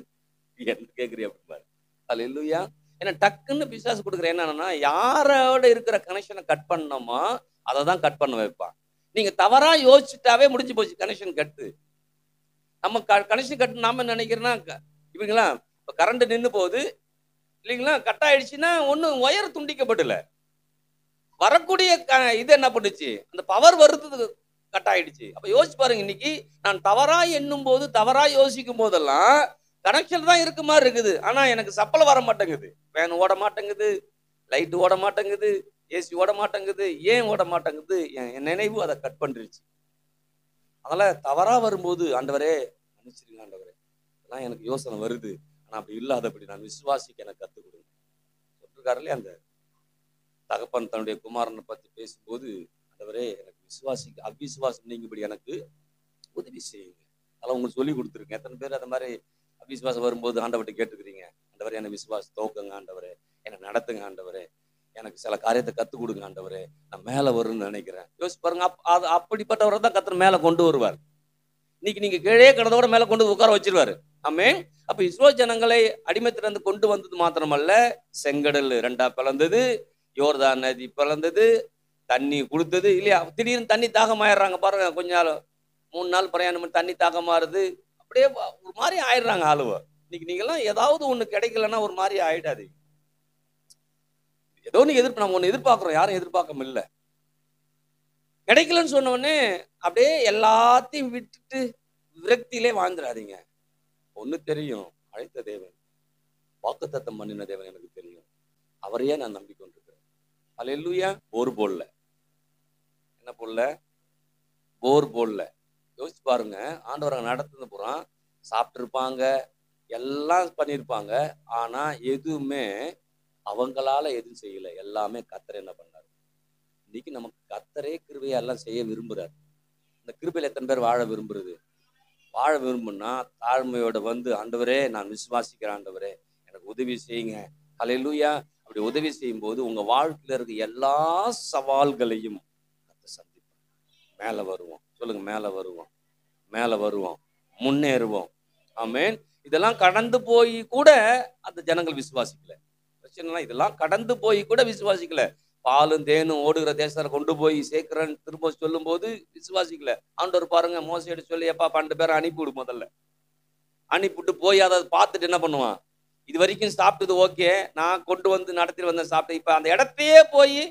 என்ன கேட்குறீ அப்படிம்பாரு. அல்லேலூயா. ஏன்னா டக்குன்னு பிசாசு கொடுக்குற என்னன்னா, யாரோட இருக்கிற கனெக்ஷனை கட் பண்ணோமோ அதை தான் கட் பண்ண வைப்பான். நீங்க தவறா யோசிச்சுட்டாவே முடிஞ்சு போச்சு கனெக்ஷன் கட்டு. நம்ம கனெக்ஷன் கட்டு நாம நினைக்கிறோன்னா இவங்களா இப்போ கரண்ட் நின்று போகுது இல்லைங்களா, கட் ஆயிடுச்சுன்னா ஒன்றும் ஒயர் துண்டிக்கப்படல, வரக்கூடிய இது என்ன பண்ணுச்சு, அந்த பவர் வருது கட் ஆயிடுச்சு. அப்ப யோசிச்சு பாருங்க, இன்னைக்கு நான் தவறா எண்ணும் போது, தவறா யோசிக்கும் போதெல்லாம் கனெக்ஷன் தான் இருக்கு மாதிரி இருக்குது, ஆனா எனக்கு சப்பலை வர மாட்டேங்குது, ஃபேன் ஓட மாட்டேங்குது, லைட் ஓட மாட்டேங்குது, ஏசி ஓட மாட்டேங்குது. ஏன் ஓட மாட்டேங்குது? என் நினைவு அதை கட் பண்ணிருச்சு. அதனால தவறா வரும்போது ஆண்டவரே மன்னிச்சிருங்க ஆண்டவரே, அதெல்லாம் எனக்கு யோசனை வருது, ஆனா அப்படி இல்லாதபடி நான் விசுவாசிக்க எனக்கு கற்றுக் கொடுங்க சொல்லிருக்காரு இல்லையா. அந்த தகப்பன் தன்னுடைய குமாரனை பத்தி பேசும்போது, ஆண்டவரே எனக்கு அவிசுவாசம் நீங்கபடி எனக்கு உதவி செய்யுங்க. அதெல்லாம் உங்களுக்கு சொல்லி கொடுத்துருங்க. எத்தனை பேர் அந்த மாதிரி அவிசுவாசம் வரும்போது ஆண்டவர்கிட்ட கேட்டுக்கிறீங்க, ஆண்டவரே என்னை விசுவாசம் தோக்குங்க ஆண்டவரே, என்னை நடத்துங்க ஆண்டவரே, எனக்கு சில காரியத்தை கற்றுக் கொடுங்க ஆண்டவரே, நான் மேலே வரும்னு நினைக்கிறேன். யோசிச்சு பாருங்க, அப்படிப்பட்டவரை தான் கர்த்தர் மேலே கொண்டு வருவார். இன்னைக்கு நீங்க கீழே கிடந்தோட மேலே கொண்டு உட்கார வச்சிருவாரு. ஆமென். அப்ப இஸ்ரவேல் ஜனங்களை அடிமைத்திலிருந்து கொண்டு வந்தது மாத்திரமல்ல, செங்கடல் 2ஆ பிளந்தது, யோர்தான் நதி பிளந்தது, தண்ணி கொடுத்தது இல்லையா. திடீர்னு தண்ணி தாகமாயிடுறாங்க பாருங்க, கொஞ்ச நாள் 3 நாள் பிரயாணம் பண்ணி தண்ணி தாகமாறுது, அப்படியே ஒரு மாதிரி ஆயிடுறாங்க ஆளுவ. இன்னைக்கு நீங்கெல்லாம் ஏதாவது ஒண்ணு கிடைக்கலன்னா ஒரு மாதிரி ஆயிடாது. ஏதோ நீங்க நம்ம ஒண்ணு எதிர்பார்க்கிறோம், யாரும் எதிர்பார்க்க இல்லை. கிடைக்கலன்னு சொன்ன உடனே அப்படியே எல்லாத்தையும் விட்டுட்டு விரக்தியிலே வாழ்ந்துடாதீங்க. ஒண்ணு தெரியும், அழைத்த தேவன், வாக்குத்தத்தம் பண்ணின தேவன் எனக்கு தெரியும், அவரையே நான் நம்பிக்கொண்டிருக்கிறேன். அல்லேலூயா. போர் போடல, என்ன போடல, போர் போடல. யோசிச்சு பாருங்க, ஆண்டவரை நடத்துன புறம் சாப்பிட்டு இருப்பாங்க, எல்லாம் பண்ணியிருப்பாங்க, ஆனா எதுவுமே அவங்களால எதுவும் செய்யல, எல்லாமே கர்த்தர் என்ன பண்ணாரு. இன்னைக்கு நமக்கு கர்த்தரே கிருபையை எல்லாம் செய்ய விரும்புறாரு. இந்த கிருபையில எத்தனை பேர் வாழ விரும்புறது? வாழ விரும்புனா தாழ்மையோட வந்து, ஆண்டவரே நான் விசுவாசிக்கிறேன் ஆண்டவரே எனக்கு உதவி செய்யுங்க. அல்லேலூயா. அப்படி உதவி செய்யும் போது உங்க வாழ்க்கையில இருக்க எல்லா சவால்களையும் சந்திப்போம். மேல வருவோம். சொல்லுங்க, மேல வருவோம், மேல வருவோம், முன்னேறுவோம். ஆமென். இதெல்லாம் கடந்து போய் கூட அந்த ஜனங்கள் விசுவாசிக்கல. பிரச்சனை இதெல்லாம் கடந்து போய் கூட விசுவாசிக்கல. பாலும் தேனும் ஓடுகிற தேசத்தை கொண்டு போய் சேர்க்கிறேன்னு திரும்ப சொல்லும் போது விசுவாசிக்கல. ஆண்டவர் பாருங்க, மோசையிட சொல்லி எப்பா 12 பேரை அனுப்பிவிடு, முதல்ல அனுப்பிவிட்டு போய் அதை பார்த்துட்டு என்ன பண்ணுவான், இது வரைக்கும் சாப்பிட்டது ஓகே, நான் கொண்டு வந்து நடத்திட்டு வந்தேன் சாப்பிட்டு, இப்ப அந்த இடத்தையே போய்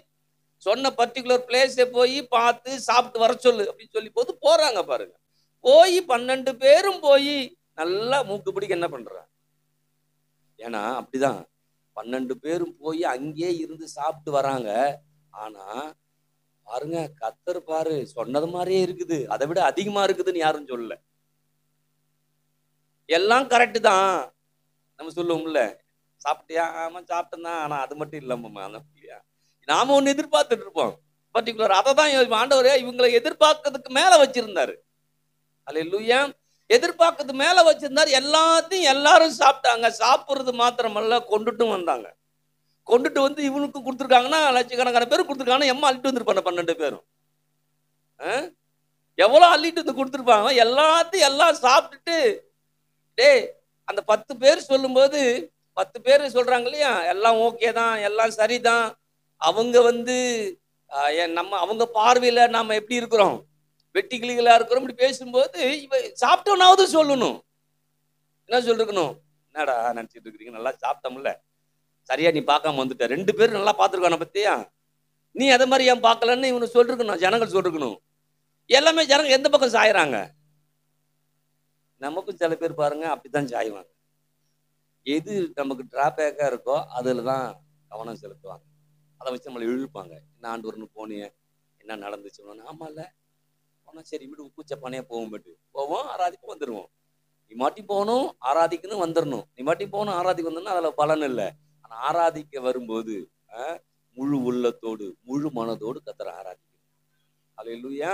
சொன்ன பர்டிகுலர் பிளேஸை போய் பார்த்து சாப்பிட்டு வர சொல்லு அப்படின்னு சொல்லி போது போறாங்க பாருங்க. போய் 12 பேரும் போய் நல்லா மூக்கு பிடிக்க என்ன பண்றாங்க. ஏன்னா அப்படிதான் 12 பேரும் போய் அங்கேயே இருந்து சாப்பிட்டு வராங்க. ஆனா பாருங்க, கர்த்தர் பாரு சொன்னது மாதிரியே இருக்குது, அதை விட அதிகமா இருக்குதுன்னு யாரும் சொல்லல. எல்லாம் கரெக்டு தான் நம்ம சொல்லுவோம்ல, சாப்பிட்டியா, ஆமா சாப்பிட்டேன் தான், ஆனா அது மட்டும் இல்லம்மா இல்லையா. நாம ஒண்ணு எதிர்பார்த்துட்டு இருப்போம் பர்டிகுலர், அதை தான் ஆண்டவரே இவங்களை எதிர்பார்க்கறதுக்கு மேல வச்சிருந்தாரு. அல்லேலூயா. எதிர்பார்க்கறது மேல வச்சிருந்தாரு. எல்லாத்தையும் எல்லாரும் சாப்பிட்டாங்க. சாப்பிடுறது மாத்திரமல்ல, கொண்டுட்டும் வந்தாங்க. கொண்டுட்டு வந்து இவனுக்கு கொடுத்துருக்காங்கன்னா லட்சக்கணக்கான பேர் கொடுத்துருக்காங்கன்னா எம்மா அள்ளிட்டு வந்துருப்பாங்க 12 பேரும். எவ்வளவு அள்ளிட்டு வந்து கொடுத்துருப்பாங்க. எல்லாத்தையும் எல்லாம் சாப்பிட்டுட்டு டே அந்த 10 பேர் சொல்லும்போது 10 பேர் சொல்றாங்க இல்லையா, எல்லாம் ஓகே தான், எல்லாம் சரிதான், அவங்க வந்து நம்ம அவங்க பார்வையில நாம எப்படி இருக்கிறோம், வெட்டி கிளிகளா இருக்கிறோம். இப்படி பேசும்போது இவ சாப்பிட்டோன்னாவது சொல்லணும். என்ன சொல்லிருக்கணும், என்னடா நினைச்சிட்டு இருக்கிறீங்க, நல்லா சாப்பிட்டோம்ல, சரியா நீ பார்க்காம வந்துட்ட, 2 பேரும் நல்லா பார்த்துருக்கான பத்தியா, நீ அதை மாதிரி ஏன் பார்க்கலன்னு இவனு சொல்லிருக்கணும், ஜனங்கள் சொல்லிருக்கணும். எல்லாமே ஜனங்கள் எந்த பக்கம் சாயிறாங்க? நமக்கும் சில பேர் பாருங்க அப்படித்தான் சாய்வாங்க. எது நமக்கு டிராபேக்கா இருக்கோ அதுல தான் கவனம் செலுத்துவாங்க. அதை வச்சு நம்மளை இழுப்பாங்க. என்ன ஆண்டவர்னு போனிய, என்ன நடந்துச்சு, ஆமால போனா சரி விடு, கூச்சப்பானையா போவோம், பட்டு போவோம், ஆராதிப்போம், வந்துடுவோம். நீ மாட்டி போகணும், ஆராதிக்கணும், வந்துடணும். நீ மாட்டி போகணும், ஆராதிக்க வந்துடணும், அதுல பலன் இல்லை. ஆனா ஆராதிக்க வரும்போது முழு உள்ளத்தோடு முழு மனதோடு கர்த்தரை ஆராதிக்கணும். அல்லேலூயா.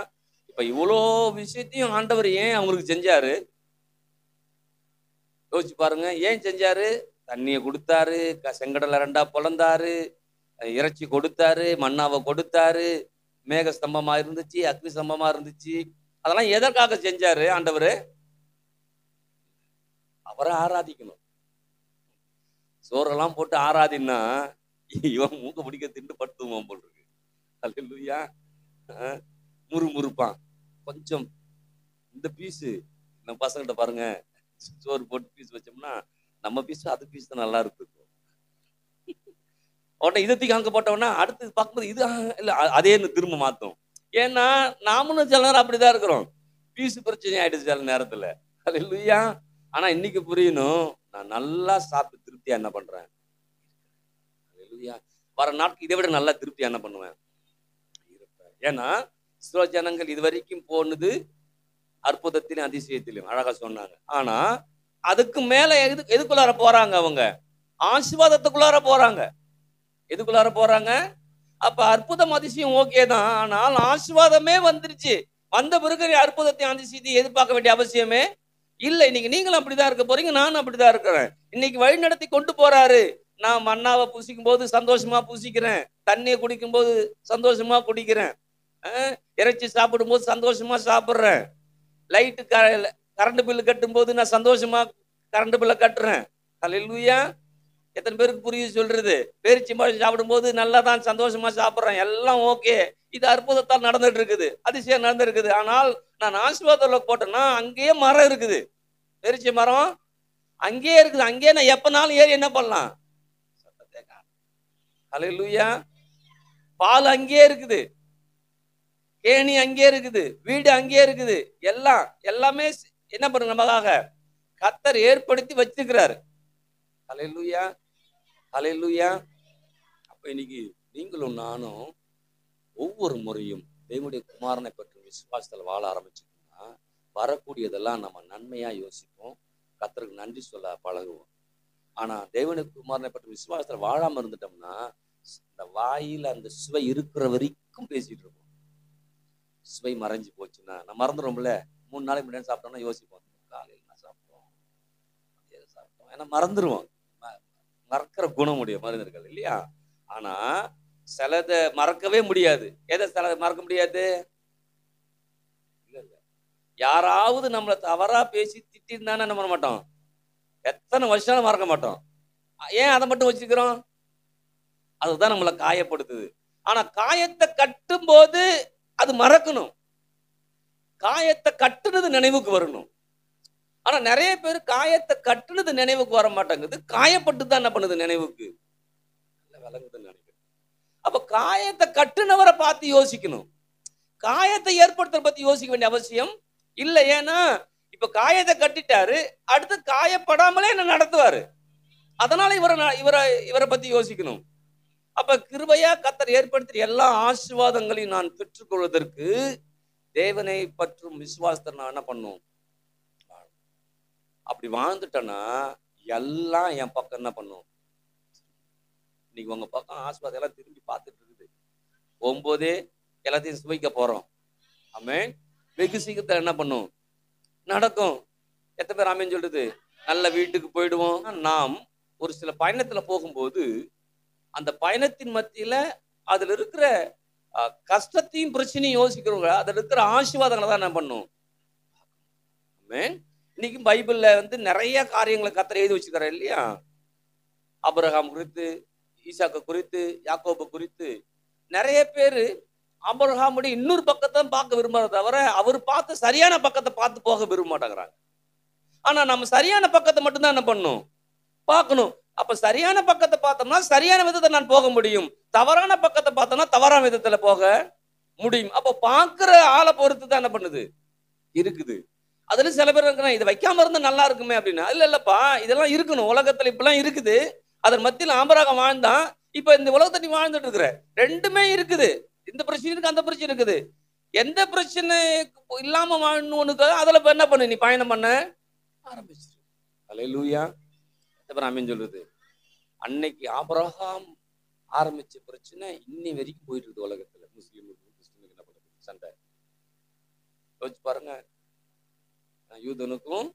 இப்ப இவ்வளோ விஷயத்தையும் ஆண்டவர் ஏன் அவங்களுக்கு செஞ்சாரு யோசிச்சு பாருங்க. ஏன் செஞ்சாரு? தண்ணியை கொடுத்தாரு, செங்கடலை 2ஆ பொளந்தாரு, இறைச்சி கொடுத்தாரு, மன்னாவை கொடுத்தாரு, மேக ஸ்தம்பமா இருந்துச்சு, அக்னி ஸ்தம்பமா இருந்துச்சு. அதெல்லாம் எதற்காக செஞ்சாரு ஆண்டவர்? அவரை ஆராதிக்கணும். சோறெல்லாம் போட்டு ஆராதின்னா இவன் மூக்க பிடிக்க திண்டு படுத்துவான் போல் இருக்கு. அல்லேலூயா. முறுமுறுப்பான். கொஞ்சம் இந்த பீஸு நம்ம பசங்கிட்ட பாருங்க, சோறு போட்டு பீஸ் வச்சோம்னா நம்ம பீஸ் அது பீஸ் தான் நல்லா இருக்கு. உடனே இதை தூக்கி அங்க போட்டோம்னா அடுத்து பார்க்கும்போது இது இல்ல அதே திரும்ப மாத்தோம். ஏன்னா நாமளும் சில நேரம் அப்படிதான் இருக்கிறோம். பீஸ் பிரச்சனை ஆயிடுச்சு சில நேரத்துல. அல்லேலூயா. ஆனா இன்னைக்கு புரியணும், நான் நல்லா சாப்பிட்டு திருப்தியா என்ன பண்றேன்? அல்லேலூயா. வர நாட்கள் இதை விட நல்லா திருப்தியா என்ன பண்ணுவேன்? இருப்பேன். ஏன்னா சில ஜனங்கள் இது வரைக்கும் போனது அற்புதத்திலும் அதிசயத்திலும் அழகா சொன்னாங்க. ஆனா அதுக்கு மேல எதுக்குள்ளார போறாங்க? அவங்க ஆசீர்வாதத்துக்குள்ளார போறாங்க. எதுக்குள்ளார போறாங்க? அப்ப அற்புதம் அதிசயம் ஓகே தான். ஆனால் ஆசீர்வாதமே வந்துருச்சு. வந்த பிறகு அற்புதத்தை அதிசயத்தை எதிர்பார்க்க வேண்டிய அவசியமே இல்ல. இன்னைக்கு நீங்களும் அப்படிதான் இருக்க போறீங்க, நானும் அப்படிதான் இருக்கிறேன். இன்னைக்கு வழி நடத்தி கொண்டு போறாரு. நான் மன்னாவை புசிக்கும் போது சந்தோஷமா புசிக்கிறேன், தண்ணியை குடிக்கும் போது சந்தோஷமா குடிக்கிறேன், இறைச்சி சாப்பிடும் போது சந்தோஷமா சாப்பிடுறேன், லைட்டு கரண்ட் பில்லு கட்டும் போது நான் சந்தோஷமா கரண்ட் பில்லை கட்டுறேன். அல்லேலூயா. எத்தனை பேருக்கு புரியுது சொல்றது? பேரிச்சி பழம் சாப்பிடும் போது நல்லா தான் சந்தோஷமா சாப்பிட்றேன், எல்லாம் ஓகே. இது அற்புதத்தால் நடந்துட்டு இருக்குது, அதிசயம் நடந்திருக்குது. ஆனால் நான் ஆசீர்வாதத்துல போட்டேன்னா அங்கேயே மரம் இருக்குது, பேரிச்சி மரம் அங்கேயே இருக்குது. அங்கேயே நான் எப்பனாலும் ஏறி என்ன பண்ணலாம்? அல்லேலூயா. பால் அங்கேயே இருக்குது, கேணி அங்கேயே இருக்குது, வீடு அங்கேயே இருக்குது. எல்லாமே என்ன பண்ணுங்க நமக்காக கர்த்தர் ஏற்படுத்தி வச்சிருக்கிறாரு. அல்லேலூயா. அல்லேலூயா. அப்ப இன்னைக்கு நீங்களும் நானும் ஒவ்வொரு முறையும் தேவனுடைய குமாரனை பற்றி விசுவாசத்தில் வாழ ஆரம்பிச்சோம்னா வரக்கூடியதெல்லாம் நம்ம நன்மையா யோசிப்போம், கர்த்தருக்கு நன்றி சொல்ல பழகுவோம். ஆனா தேவனுடைய குமாரனை பற்றி விசுவாசத்தில் வாழாம இருந்துட்டோம்னா இந்த வாயில அந்த சுவை இருக்கிற வரைக்கும் பேசிட்டு இருப்போம். சுவை மறைஞ்சு போச்சுன்னா நான் மறந்துடும்ல. 3 நாளைக்கு முன்னாடி சாப்பிட்டோம்னா யோசிப்போம், காலையில் என்ன சாப்பிட்டோம், ஏன்னா மறந்துடுவோம். மறக்கிற குணம் உடைய மனிதர்கள் இல்லையா? ஆனா சிலதை மறக்கவே முடியாது. எதை சிலதை மறக்க முடியாது? இல்ல இல்ல, யாராவது நம்மளை தவறா பேசி திட்டிருந்தானே என்ன பண்ண மாட்டோம், எத்தனை வருஷம் மறக்க மாட்டோம். ஏன் அதை மட்டும் வச்சுக்கிறோம்? அதுதான் நம்மளை காயப்படுத்துது. ஆனா காயத்தை கட்டும் போது அது மறக்கணும், காயத்தை கட்டுனது நினைவுக்கு வரணும். ஆனா நிறைய பேர் காயத்தை கட்டுனது நினைவுக்கு வர மாட்டேங்குது, காயப்பட்டு தான் என்ன பண்ணுது நினைவுக்கு விளங்குதுன்னு நினைக்கிறேன். அப்ப காயத்தை கட்டுனவரை பார்த்து யோசிக்கணும், காயத்தை ஏற்படுத்துற பத்தி யோசிக்க வேண்டிய அவசியம் இல்லை. ஏன்னா இப்ப காயத்தை கட்டிட்டாரு, அடுத்து காயப்படாமலே என்ன நடத்துவாரு. அதனால இவரை பத்தி யோசிக்கணும். அப்ப கிருபையா கர்த்தர் ஏற்படுத்தி எல்லா ஆசீர்வாதங்களையும் நான் பெற்றுக்கொள்வதற்கு தேவனை பற்றும் விசுவாசத்தை நான் என்ன பண்ணும், அப்படி வாழ்ந்துட்டேன்னா எல்லாம் என் பக்கம் என்ன பண்ணும். இன்னைக்கு உங்க பக்கம் ஆசீர்வாதம் எல்லாம் திரும்பி பார்த்துட்டு இருக்குது. போகும்போதே எல்லாத்தையும் சுவைக்க போறோம். ஆமென். வெகு சீக்கிரத்தில் என்ன பண்ணும், நடக்கும். எத்தனை பேர் ஆமென் சொல்றது? நல்ல வீட்டுக்கு போயிடுவோம். நாம் ஒரு சில பயணத்துல போகும்போது அந்த பயணத்தின் மத்தியில அதுல இருக்கிற கஷ்டத்தையும் பிரச்சனையும் யோசிக்கிறவங்க அதுல இருக்கிற ஆசீர்வாதங்களை தான் என்ன பண்ணும். ஆமென். இன்னைக்கு பைபிள்ல நிறைய காரியங்களை கர்த்தர் எழுதி வச்சுக்கிறார் இல்லையா? ஆபிரகாம் குறித்து, ஈசாக்கு குறித்து, யாக்கோபு குறித்து நிறைய பேரு ஆபிரகாமுடைய இன்னொரு பக்கத்தை பார்க்க விரும்புறத தவிர அவர் பார்த்து சரியான பக்கத்தை பார்த்து போக விரும்ப மாட்டேங்கிறாங்க. ஆனா நம்ம சரியான பக்கத்தை மட்டும்தான் என்ன பண்ணணும், பார்க்கணும். அப்ப சரியான பக்கத்தை பார்த்தோம்னா சரியான விதத்தை நான் போக முடியும், தவறான பக்கத்தை பார்த்தோம்னா தவறான விதத்துல போக முடியும். அப்ப பார்க்கிற ஆளை பொறுத்து தான் என்ன பண்ணுது இருக்குது. அதுல சில பேர் இருக்கிறாங்க, இதை வைக்காம இருந்தா நல்லா இருக்குமே அப்படின்னா, இல்லப்பா இதெல்லாம் இருக்கணும், உலகத்துல இப்பெல்லாம் இருக்குது. அதன் மத்தியில் ஆபிரகாம் வாழ்ந்தான், இப்ப இந்த உலகத்தை நீ வாழ்ந்துட்டு இருக்கிற. ரெண்டுமே இருக்குது, இந்த பிரச்சனை இருக்கு, அந்த பிரச்சனை இருக்குது. எந்த பிரச்சனை இல்லாம வாழணும்னு அதுல என்ன பண்ணு, நீ பயணம் பண்ண ஆரம்பிச்சிரு. அல்லேலூயா. ஆமென் சொல்றது. அன்னைக்கு ஆபிரகாம் ஆரம்பிச்ச பிரச்சனை இன்னி வரைக்கும் போயிட்டு இருக்குது உலகத்துல. முஸ்லீமுக்கு என்ன பண்ணுது சண்டை யோசிச்சு பாருங்க. யூதனுக்கும்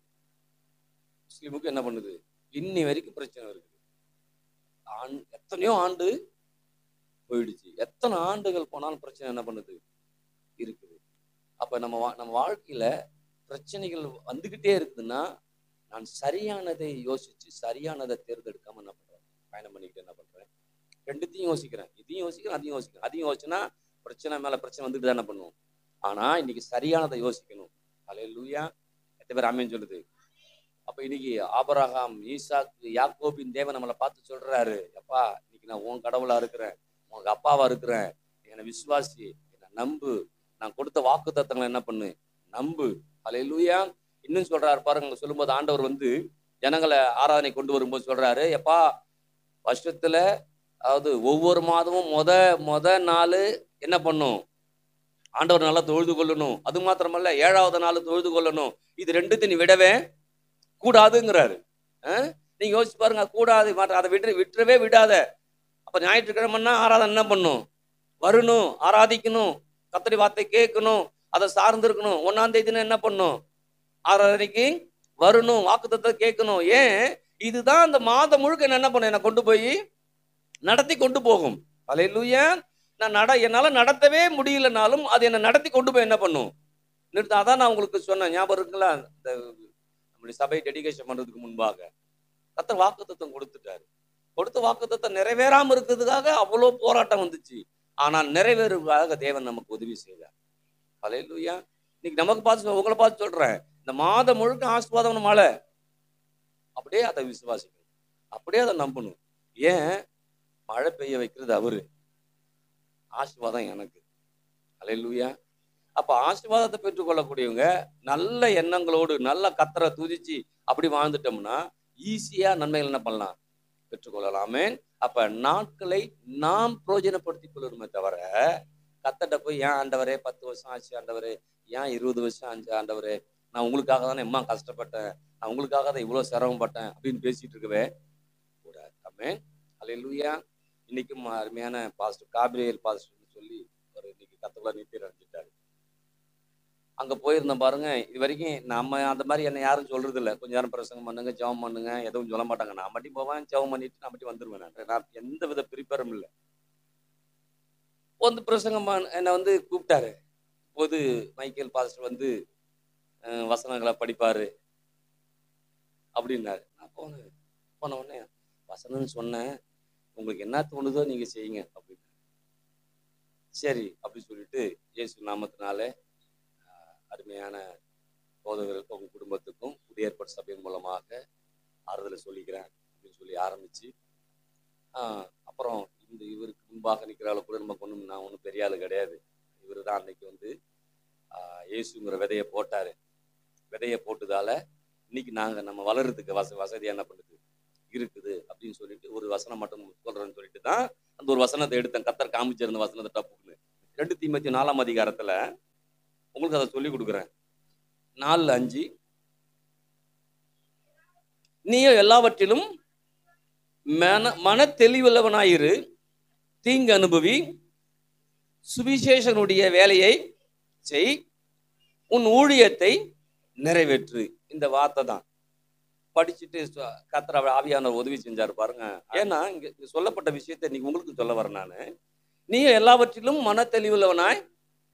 முஸ்லீமுக்கும் என்ன பண்ணுது, இன்னி வரைக்கும் பிரச்சனை இருக்குது. எத்தனையோ ஆண்டு போயிடுச்சு, எத்தனை ஆண்டுகள் போனாலும் பிரச்சனை என்ன பண்ணுது இருக்குது. அப்ப நம்ம வாழ்க்கையில பிரச்சனைகள் வந்துகிட்டே இருக்குதுன்னா, நான் சரியானதை யோசிச்சு சரியானதை தேர்ந்தெடுக்காம என்ன பண்றேன், பயணம் பண்ணிக்கிட்டு என்ன பண்றேன், ரெண்டுத்தையும் யோசிக்கிறேன், இதையும் யோசிக்கிறேன், அதையும் யோசிக்கிறேன். அதையும் யோசிச்சுன்னா பிரச்சனை மேல பிரச்சனை வந்துட்டு தான் என்ன பண்ணுவோம். ஆனா இன்னைக்கு சரியானதை யோசிக்கணும். அல்லேலூயா. எத்தனை பேர் ஆமென் சொல்லுது? அப்ப இன்னைக்கு ஆபிரகாம், ஈசாக்கு, யாக்கோபின் தேவன் நம்மளை பார்த்து சொல்றாரு, அப்பா இன்னைக்கு நான் உன் கடவுளா இருக்கிறேன், உனக்கு அப்பாவா இருக்கிறேன், என்னை விசுவாசி, என்னை நம்பு, நான் கொடுத்த வாக்கு தத்தங்களை என்ன பண்ணு, நம்பு. அல்லேலூயா. இன்னும் சொல்றாரு பாருங்க, சொல்லும்போது ஆண்டவர் ஜனங்களை ஆராதனை கொண்டு வரும்போது சொல்றாரு, எப்பா வருஷத்துல அதாவது ஒவ்வொரு மாதமும் முத நாள் என்ன பண்ணும், ஆண்டவர் நல்லா தொழுது கொள்ளணும். அது மாத்திரமல்ல 7வது நாள் தொழுது கொள்ளணும். இது ரெண்டுத்தையும் நீ விடவே கூடாதுங்கிறாரு. நீங்க யோசிச்சு பாருங்க, கூடாது, அதை விட்டுறவே விடாத. அப்ப ஞாயிற்றுக்கிழமைன்னா ஆராதனை என்ன பண்ணும், வரணும், ஆராதிக்கணும், கர்த்தருடைய வார்த்தை கேட்கணும், அதை சார்ந்து இருக்கணும். 1ஆம் தேதினா என்ன பண்ணும், ஆராதனைக்கு வரணும், வாக்குத்தத்தத்தை கேட்கணும். ஏன், இதுதான் அந்த மாதம் முழுக்க என்ன பண்ணும், என்னை கொண்டு போய் நடத்தி கொண்டு போகும். அல்லேலூயா. என்னால நடத்தவே முடியலனாலும் அது என்னை நடத்தி கொண்டு போய் என்ன பண்ணும், நிறுத்த. அதான் நான் உங்களுக்கு சொன்னேன், ஞாபகம் இருக்குங்களா, இந்த நம்முடைய சபை டெடிகேஷன் பண்றதுக்கு முன்பாக கர்த்தர் வாக்குத்தத்தம் கொடுத்துட்டாரு. கொடுத்த வாக்குத்தத்தம் நிறைவேறாம இருக்கிறதுக்காக அவ்வளோ போராட்டம் வந்துச்சு. ஆனால் நிறைவேறுவதாக தேவன் நமக்கு உதவி செய்தார். அல்லேலூயா. இன்னைக்கு நமக்கு பார்த்து, உங்களை பார்த்து சொல்றேன், இந்த மாதம் முழுக்க ஆசீர்வாதம் மழை, அப்படியே அதை விசுவாசிக்கணும், அப்படியே அதை நம்பணும். ஏன், மழை பெய்ய வைக்கிறது அவரு, ஆசீர்வாதம் எனக்கு. அல்லேலூயா. அப்ப ஆசீர்வாதத்தை பெற்றுக்கொள்ளக்கூடியவங்க நல்ல எண்ணங்களோடு நல்ல கர்த்தரை துதிச்சு அப்படி வாழ்ந்துட்டோம்னா ஈஸியா நன்மைகள் என்ன பண்ணலாம், பெற்றுக்கொள்ளலாமே. அப்ப நாட்களை நாம் பிரயோஜனப்படுத்திக் கொள்ளணுமே தவிர, கர்த்தர்ட்ட போய் ஏன் ஆண்டவரே 10 வருஷம் ஆச்சு ஆண்டவரே, ஏன் 20 வருஷம் ஆச்சு ஆண்டவரே, நான் உங்களுக்காக தானே எம்மா கஷ்டப்பட்டேன், நான் உங்களுக்காக தான் இவ்வளவு சிரமப்பட்டேன் அப்படின்னு பேசிட்டு இருக்கவே கூடாது. ஆமென். அல்லேலூயா. இன்னைக்கும் அருமையான பாஸ்டர் காபிரியல் பாஸ்டர்னு சொல்லி ஒரு இன்னைக்கு கர்த்தருக்குள்ள நித்திரை அடைஞ்சிட்டாரு. அங்க போயிருந்தோம் பாருங்க. இது வரைக்கும் நம்ம அந்த மாதிரி என்ன யாரும் சொல்றது இல்லை, கொஞ்ச நேரம் பிரசங்கம் பண்ணுங்க, ஜெபம் பண்ணுங்க, எதுவும் சொல்ல மாட்டாங்க. நான் மட்டும் போவேன், ஜெபம் பண்ணிட்டு நான் மட்டும் வந்துருவேன். நான் எந்த வித ப்ரிப்பேரும் இல்லை. பிரசங்கம் என்னை கூப்பிட்டாரு. போது மைக்கேல் பாஸ்டர் வசனங்களை படிப்பாரு அப்படின்னாரு. நான் போன உடனே வசனம்னு சொன்னேன், உங்களுக்கு என்ன தோணுதோ நீங்க செய்யுங்க அப்படின்னு. சரி அப்படின்னு சொல்லிட்டு இயேசு நாமத்தினாலே அருமையான போதகர்களுக்கும் உங்க குடும்பத்துக்கும் புதிய ஏற்பாடு சபையின் மூலமாக ஆறுதலை சொல்லிக்கிறேன் அப்படின்னு சொல்லி ஆரம்பிச்சு, அப்புறம் இவருக்கு முன்பாக நிற்கிற ஆளு கூட நமக்கு நான் ஒன்றும் பெரிய ஆளு கிடையாது. இவரு தான் அன்னைக்கு இயேசுங்கிற விதையை போட்டாரு. விதையை போட்டதால இன்னைக்கு நம்ம வளர்றதுக்கு வசதியா என்ன பண்ணுது இருக்குது அப்படின்னு சொல்லிட்டு ஒரு வசனம் மட்டும் சொல்றேன்னு சொல்லிட்டு தான் அந்த ஒரு வசனத்தை எடுத்தேன். கர்த்தர் காமிச்சிருந்த வசனத்தை டப்புன்னு 2 தீமோத்தேயு 4ஆம் அதிகாரத்துல உங்களுக்கு அதை சொல்லி கொடுக்குறேன். 4:5 நீயோ எல்லாவற்றிலும் மன தெளிவுள்ளவனாயிரு, தீங்கு அனுபவி, சுவிசேஷனுடைய வேலையை செய், உன் ஊழியத்தை நிறைவேற்று. இந்த வார்த்தை தான் படிச்சுட்டு கர்த்தர் ஆவியானவர் உதவி செஞ்சாரு பாருங்க. ஏன்னா இங்க சொல்லப்பட்ட விஷயத்தை இன்னைக்கு உங்களுக்கு சொல்ல வரேன் நானு. நீ எல்லாவற்றிலும் மன தெளிவுள்ளவனாய்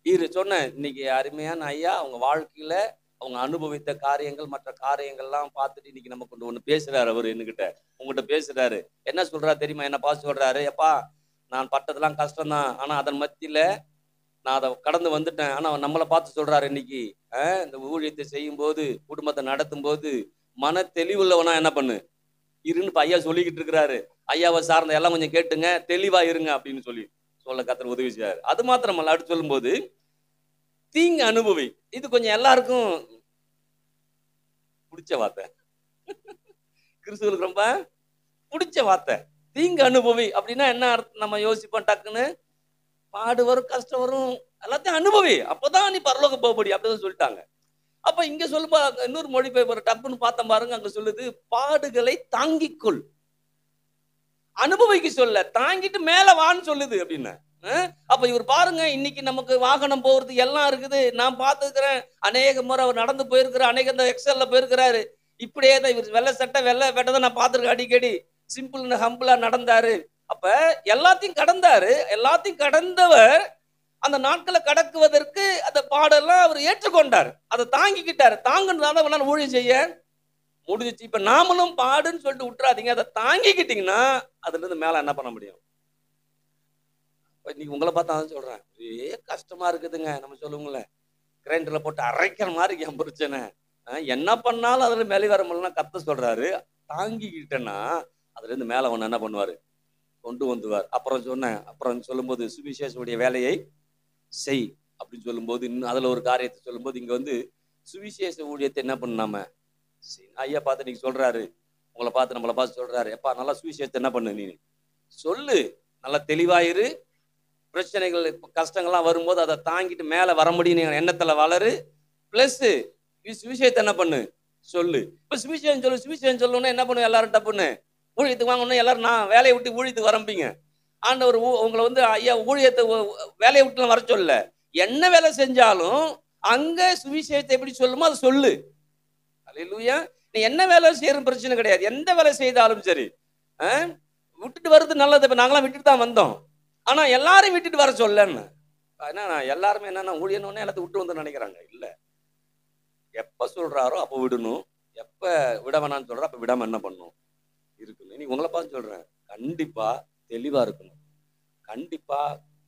இரு சொன்னேன். இன்னைக்கு அருமையான ஐயா அவங்க வாழ்க்கையில அவங்க அனுபவித்த காரியங்கள் மற்ற காரியங்கள்லாம் பார்த்துட்டு இன்னைக்கு நமக்கு ஒண்ணு பேசுறாரு. அவரு என்கிட்ட உங்ககிட்ட பேசுறாரு. என்ன சொல்றாரு தெரியுமா? என்ன பார்த்து சொல்றாரு, எப்பா நான் பட்டதெல்லாம் கஷ்டம்தான், ஆனா அதன் மத்தியில நான் அதை கடந்து வந்துட்டேன். ஆனா நம்மளை பார்த்து சொல்றாரு இன்னைக்கு, இந்த ஊழியத்தை செய்யும் போது குடும்பத்தை நடத்தும் போது மன தெளிவுள்ளவனா என்ன பண்ணு இருன்னு ஐயா சொல்லிக்கிட்டு இருக்கிறாரு. ஐயாவை சார்ந்த எல்லாம் கொஞ்சம் கேட்டுங்க, தெளிவா இருங்க அப்படின்னு சொல்ல கர்த்தர் உதவி செய்யாரு. அது மாத்திரமல்ல, அடுத்து சொல்லும்போது தீங்கு அனுபவி. இது கொஞ்சம் எல்லாருக்கும் பிடிச்ச வார்த்தை, கிறிஸ்துவுக்கு ரொம்ப பிடிச்ச வார்த்தை. தீங்கு அனுபவி அப்படின்னா என்ன அர்த்தம்? நம்ம யோசிப்போம் டக்குன்னு, பாடு வரும், கஷ்டம் வரும், எல்லாத்தையும் அனுபவி, அப்பதான் நீ பரலோகம் போக முடியும் அப்படிதான் சொல்லிட்டாங்க. அப்ப இங்க சொல்லும்பா இன்னொரு மொழிபெயர்ப்பு டப்புன்னு பார்த்தோம் பாருங்க. அங்க சொல்லுது பாடுகளை தாங்கிக்கொள். அனுபவிக்க சொல்ல, தாங்கிட்டு மேல வான்னு சொல்லுது அப்படின்னு. அப்ப இவர் பாருங்க, இன்னைக்கு நமக்கு வாகனம் போறது எல்லாம் இருக்குது. நான் பார்த்துக்கிறேன், அநேக முறை அவர் நடந்து போயிருக்கிறார், அநேக இந்த எக்ஸல்ல போயிருக்கிறாரு. இப்படியே தான் இவர் வெள்ளை சட்டை வெள்ளை வெட்டதான் நான் பார்த்துருக்கேன். அடிக்கடி சிம்பிள் ஹம்பிளா நடந்தாரு. அப்ப எல்லாத்தையும் கடந்தாரு. எல்லாத்தையும் கடந்தவர் அந்த நாட்களை கடக்குவதற்கு அந்த பாடெல்லாம் அவர் ஏற்றுக்கொண்டார், அதை தாங்கிக்கிட்டார். தாங்கினதால அவனால ஊழியம் செய்ய முடிஞ்சிச்சு. இப்ப நாமளும் பாடுன்னு சொல்லிட்டு விட்டுறாதீங்க, அதை தாங்கிக்கிட்டீங்கன்னா அதுல இருந்து மேல என்ன பண்ண முடியும். இன்னைக்கு உங்களை பார்த்தா தான் சொல்றேன், ஒரே கஷ்டமா இருக்குதுங்க. நம்ம சொல்லுவோங்களே, கிரைண்டர்ல போட்டு அரைக்கிற மாதிரி என் பிரச்சனை. என்ன பண்ணாலும் அதுல மேலே வர முடியலன்னா கத்த சொல்றாரு, தாங்கிக்கிட்டேன்னா அதுல இருந்து மேல அவன் என்ன பண்ணுவாரு, கொண்டு வந்துவார். அப்புறம் சொல்லும்போது சுவிசேஷனுடைய வேலையை செய் அப்படின்னு சொல்லும்போது, இன்னும் அதுல ஒரு காரியத்தை சொல்லும்போது, இங்க வந்து சுவிசேஷ ஊழியத்தை என்ன பண்ணாம ஐயா பார்த்து நீங்க சொல்றாரு, உங்களை பார்த்து நம்மளை பார்த்து சொல்றாரு, எப்பா நல்லா சுவிசேஷத்தை என்ன பண்ணு, நீ சொல்லு, நல்லா தெளிவாயிரு, பிரச்சனைகள் கஷ்டங்கள்லாம் வரும்போது அதை தாங்கிட்டு மேல வர முடியும் எண்ணத்துல வளரு, பிளஸ் சுவிசேஷத்தை என்ன பண்ணு சொல்லு. இப்ப சுவிசேஷம் சொல்லணும்னா என்ன பண்ணும், எல்லாரும் டப்புன்னு ஊழியத்துக்கு வாங்கணும், எல்லாரும் நான் வேலையை விட்டு ஊழியத்துக்கு வரம்பிங்க. ஆண்டவர் உங்களை வந்து ஐயா ஊழியத்தை வேலையை விட்டுலாம் வர சொல்ல, என்ன வேலை செஞ்சாலும் அங்க சுவிசேஷத்தை எப்படி சொல்லுமோ அதை சொல்லு. அல்லேலூயா. நீ என்ன வேலை செய்யறது பிரச்சனை கிடையாது, எந்த வேலை செய்தாலும் சரி. விட்டுட்டு வர்றது நல்லது. இப்ப நாங்களாம் விட்டுட்டு தான் வந்தோம், ஆனா எல்லாரும் விட்டுட்டு வர சொல்லன்னு. ஏன்னா எல்லாருமே என்னன்னா ஊழியனோடனே எல்லாத்தையும் விட்டு வந்து நினைக்கிறாங்க. இல்ல, எப்ப சொல்றாரோ அப்ப விடணும், எப்ப விட வேணான்னு சொல்றோம் அப்ப விடாம என்ன பண்ணணும் இருக்கணும். நீ உங்களை பார்த்து சொல்றேன், கண்டிப்பா தெளிவா இருக்கணும். கண்டிப்பா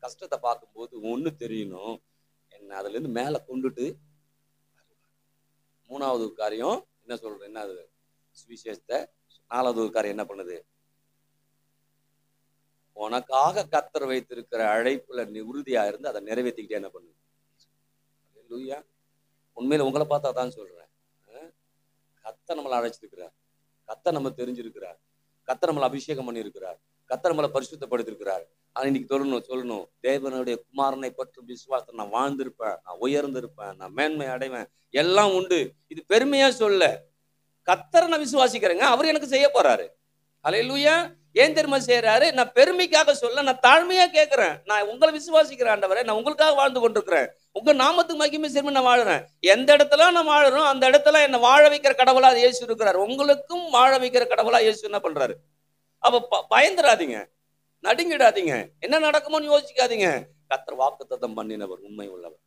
கஷ்டத்தை பார்க்கும்போது ஒண்ணு தெரியணும், என்ன அதுல இருந்து மேல கொண்டுட்டு. மூணாவது காரியம் என்ன சொல்றேன், என்ன அது சுவிசேஷத்தை. நாலாவது காரியம் என்ன பண்ணுது, உனக்காக கர்த்தர் வைத்திருக்கிற அழைப்புல நீ உறுதியா இருந்து அதை நிறைவேற்றிக்கிட்டே என்ன பண்ணுது. அல்லேலூயா. உண்மையில உங்களை பார்த்தா தான் சொல்றேன், கர்த்தர் நம்மளை அழைச்சிருக்கிறார், கர்த்தர் நம்ம தெரிஞ்சிருக்கிறார், கர்த்தர் நம்மளை அபிஷேகம் பண்ணியிருக்கிறார், கர்த்தர் நம்மளை பரிசுத்தப்படுத்திருக்கிறார். ஆனா இன்னைக்கு சொல்லணும், தேவனுடைய குமாரனை பற்றும் விசுவாசத்தை நான் வாழ்ந்திருப்பேன், நான் உயர்ந்திருப்பேன், நான் மேன்மை அடைவேன், எல்லாம் உண்டு. இது பெருமையா சொல்ல, கர்த்தரை நான் விசுவாசிக்கிறேங்க, அவர் எனக்கு செய்ய போறாரு. அல்லேலூயா. ஏன் தெரியுமா செய்யறாரு, நான் பெருமைக்காக சொல்ல, நான் தாழ்மையா கேட்கிறேன். நான் உங்களை விசுவாசிக்கிறேன் ஆண்டவரே, நான் உங்களுக்காக வாழ்ந்து கொண்டிருக்கிறேன், உங்க நாமத்துக்கு மகிமை செய்ய நான் வாழுறேன். எந்த இடத்துல நான் வாழறோம் அந்த இடத்துல என்ன வாழ வைக்கிற கடவுளா இயேசு இருக்கிறார். உங்களுக்கும் வாழ வைக்கிற கடவுளா இயேசு என்ன பண்றாரு. அப்ப பயந்துடாதீங்க, நடுங்கிடாதீங்க, என்ன நடக்குமோன்னு யோசிக்காதீங்க. கர்த்தர் வாக்குத்தத்தம் பண்ணினவர் உண்மை உள்ளவர்,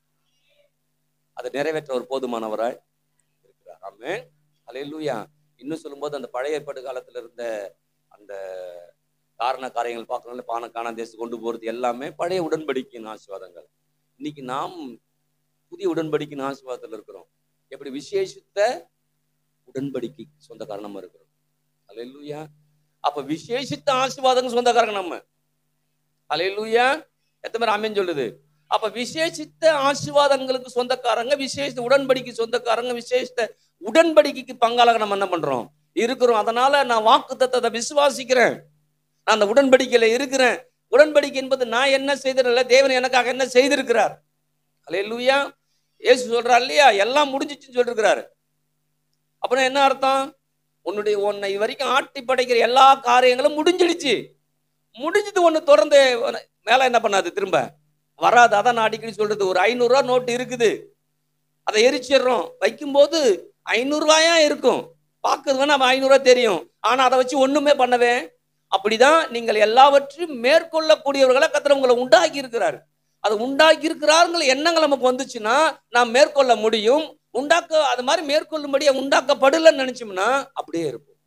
அதை நிறைவேற்ற ஒரு போதுமானவராய் இருக்கிறார். ஆமென். அல்லேலூயா. இன்னும் சொல்லும்போது அந்த பழைய ஏற்பாடு காலத்துல இருந்த அந்த காரண காரியங்கள் பார்க்கணும், பானக்கான தேசத்துக்கு கொண்டு போறது எல்லாமே பழைய உடன்படிக்கையின் ஆசீர்வாதங்கள். இன்னைக்கு நாம் புதிய உடன்படிக்கையின் ஆசீர்வாதத்தில் இருக்கிறோம். எப்படி விசேஷித்த உடன்படிக்கை சொந்தக்காரன் நம்ம இருக்கிறோம். அல்லேலூயா. அப்ப விசேஷித்த ஆசீர்வாதங்கள் சொந்தக்காரங்க நம்ம. அல்லேலூயா. எத்தனை பேர் ஆமென் சொல்லுது. அப்ப விசேஷித்த ஆசீர்வாதங்களுக்கு சொந்தக்காரங்க, விசேஷ உடன்படிக்கை சொந்தக்காரங்க, விசேஷ உடன்படிக்கைக்கு பங்காளங்க நம்ம என்ன பண்றோம் இருக்கிறோம். அதனால நான் வாக்குத்தத்தத்தை விசுவாசிக்கிறேன், நான் அந்த உடன்படிக்கையில இருக்கிறேன். உடன்படிக்கை என்பது நான் என்ன செய்திருக்கல, தேவன் எனக்காக என்ன செய்திருக்கிறார். அல்லேலூயா. இயேசு சொல்றார் இல்லையா, எல்லாம் முடிஞ்சிச்சுன்னு சொல்லிருக்கிறாரு. அப்படின்னா என்ன அர்த்தம், உன்னை வரைக்கும் ஆட்டி படைக்கிற எல்லா காரியங்களும் முடிஞ்சிடுச்சு. முடிஞ்சது ஒண்ணு தொடர்ந்து மேல என்ன பண்ணாது, திரும்ப வராது. அதான் நான் அடிக்கடி சொல்றது, ஒரு 500 ரூபா நோட்டு இருக்குது, அதை எரிச்சிடுறோம், வைக்கும்போது 500 ரூபாயா இருக்கும், பார்க்கறது வேணா 500 ரூபாய் தெரியும், ஆனா அதை வச்சு ஒண்ணுமே பண்ணவே. அப்படிதான் நீங்கள் எல்லாவற்றையும் மேற்கொள்ளக்கூடியவர்களை கர்த்தர் உங்களை உண்டாக்கி இருக்கிறார். அது உண்டாக்கி இருக்கிறார்கள் எண்ணங்கள் நமக்கு வந்துச்சுன்னா நாம் மேற்கொள்ள முடியும். அது மாதிரி மேற்கொள்ளும்படியா உண்டாக்கப்படலன்னு நினைச்சோம்னா அப்படியே இருப்போம்,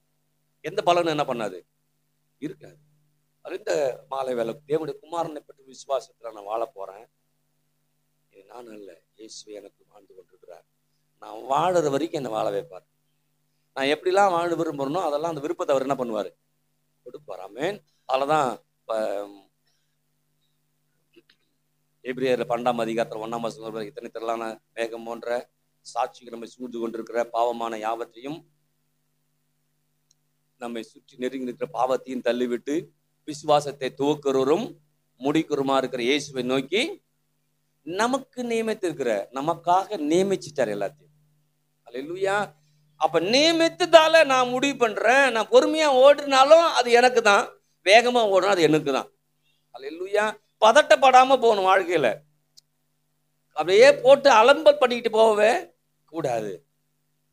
எந்த பலனும் என்ன பண்ணாது, இருக்காது. அது இந்த மாலை வேலை தேவனுடைய குமாரனை பற்றி விசுவாசத்துல நான் வாழ போறேன். நான் அல்ல, இயேசு எனக்கு வாழ்ந்து கொண்டிருக்கிறார். நான் வாழற வரைக்கும் என்னை வாழ வைப்பார். நான் எப்படிலாம் வாழ விரும்புறனோ அதெல்லாம் அந்த விருப்பத்தை அவர் என்ன பண்ணுவாரு, கொடுப்பார். ஆமென். அதுலதான் எபிரேயர் 12ஆம் அதிகாரத்தில் 1ஆம் வசனம், இத்தனை திரளான மேகம் போன்ற சாட்சிகள் நம்மை சூழ்ந்து கொண்டிருக்கிற பாவமான யாவற்றையும், நம்மை சுற்றி நெருங்கி இருக்கிற பாவத்தையும் தள்ளிவிட்டு விசுவாசத்தை துவக்குறவரும் முடிக்கிறமா இருக்கிற இயேசுவை நோக்கி நமக்கு நியமித்திருக்கிற, நமக்காக நியமிச்சுட்டார் எல்லாத்தையும். அல்லேலூயா. அப்ப நியமித்ததால நான் முடிவு பண்றேன், நான் பொறுமையா ஓடுனாலும் அது எனக்கு தான், வேகமா ஓடணும் அது எனக்கு தான். அல்லேலூயா. பதட்டப்படாம போகணும் வாழ்க்கையில, அப்படியே போட்டு அலம்பல் பண்ணிக்கிட்டு போகவே கூடாது.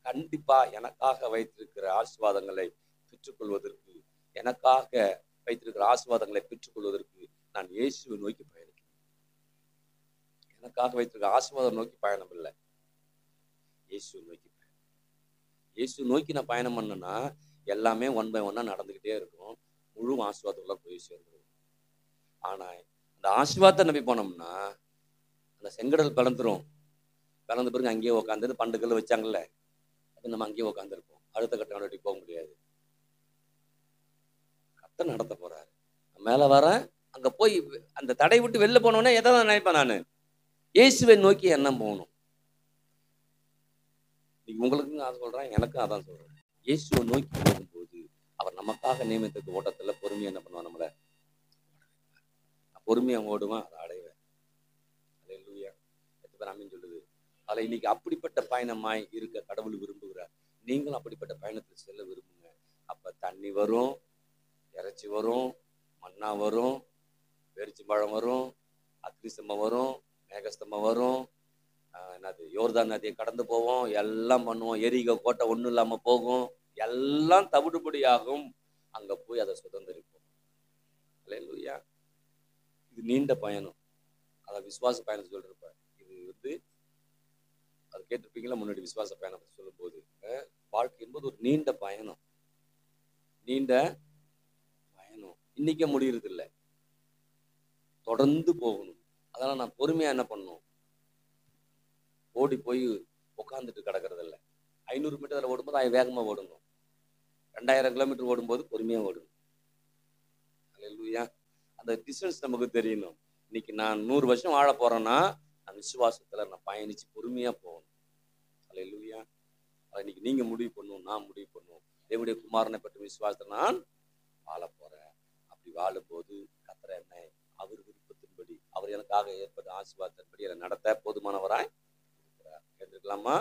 கண்டிப்பா எனக்காக வைத்திருக்கிற ஆசீர்வாதங்களை பெற்றுக்கொள்வதற்கு, எனக்காக வைத்திருக்கிற ஆசீர்வாதங்களை பெற்றுக்கொள்வதற்கு நான் இயேசுவை நோக்கி பயணிக்கிறேன். எனக்காக வைத்திருக்க ஆசீர்வாதம் நோக்கி பயணம் இல்லை, இயேசு நோக்கி பயணம். இயேசு நோக்கி நான் பயணம் பண்ணேன்னா எல்லாமே 1 by 1 நடந்துகிட்டே இருக்கும், முழு ஆசீர்வாதத்துக்குள்ள போய் சேர்ந்துடும். ஆனா அந்த ஆசீர்வாதத்தை நம்பி போனோம்னா அந்த செங்கடல் பிளந்துரும். பிளந்த பிறகு அங்கேயே உட்காந்து பண்டுகள் வச்சாங்கல்ல, அது நம்ம அங்கேயே உட்காந்துருப்போம். அடுத்த கட்ட நடவடிக்கை போக முடியாது. கர்த்தர் நடத்த போறாரு. மேல வரேன், அங்க போய் அந்த தடை விட்டு வெளில போனோடனே எதை தான் நினைப்பேன் நான்? இயேசுவை நோக்கி எண்ணம் போகணும். இன்னைக்கு உங்களுக்கும் அதான் சொல்றேன், எனக்கும் அதான் சொல்றேன். இயேசுவை நோக்கி போகும்போது அவர் நமக்காக நியமித்த ஓட்டத்துல பொறுமையா என்ன பண்ணுவான்? நம்மள பொறுமையா ஓடுவான், அதை அடைவேன். அல்லேலூயா. எத்தனை பேர் ஆமென் சொல்லுது? அதில் இன்னைக்கு அப்படிப்பட்ட பயணமாய் இருக்க கடவுள் விரும்புகிறார். நீங்களும் அப்படிப்பட்ட பயணத்தில் செல்ல விரும்புங்க. அப்ப தண்ணி வரும், இறைச்சி வரும், மண்ணா வரும், பேரிச்சம்பழம் வரும், அக்னிஸ்தம்பம் வரும், மேகஸ்தம்பம் வரும், என்னது யோர்தான் நதியை கடந்து போவோம், எல்லாம் பண்ணுவோம். எரிகோ கோட்டை ஒன்றும் இல்லாம போகும், எல்லாம் தவிடுபடியாகும். அங்க போய் அதை சுதந்திரிப்போம். அல்லேலூயா. இது நீண்ட பயணம். அதை விசுவாச பயணம் சொல்லிருப்பேன். இது அது கேட்டிருப்பீங்களா முன்னாடி விசுவாச பயணம் சொல்லும் போது. வாழ்க்கை என்பது ஒரு நீண்ட பயணம், நீண்ட பயணம். இன்னைக்கே முடியறது இல்லை, தொடர்ந்து போகணும். அதனால நான் பொறுமையா என்ன பண்ணணும்? ஓடி போய் உட்காந்துட்டு கிடக்கிறது இல்லை. 500 மீட்டர் ஓடும்போது வேகமா ஓடணும், 2000 கிலோமீட்டர் ஓடும்போது பொறுமையா ஓடணும். அல்லேலூயா. அந்த டிஸ்டன்ஸ் நமக்கு தெரியணும். இன்னைக்கு நான் 100 வருஷம் வாழ போறேன்னா நான் விசுவாசத்துல நான் பயணிச்சு பொறுமையா போகணும். அல்லேலூயா. இன்னைக்கு நீங்க முடிவு பண்ணணும், நான் முடிவு பண்ணணும். தேவனுடைய குமாரனை பற்றி விசுவாசத்தை நான் வாழ போறேன். அப்படி வாழும்போது கர்த்தர் என்னை அவர் விருப்பத்தின்படி, அவர் எனக்காக ஏற்பட்ட ஆசீர்வாதத்தின்படி என்னை நடத்த போதுமானவராய் இருக்கிறார். கேட்டுக்கலாமா?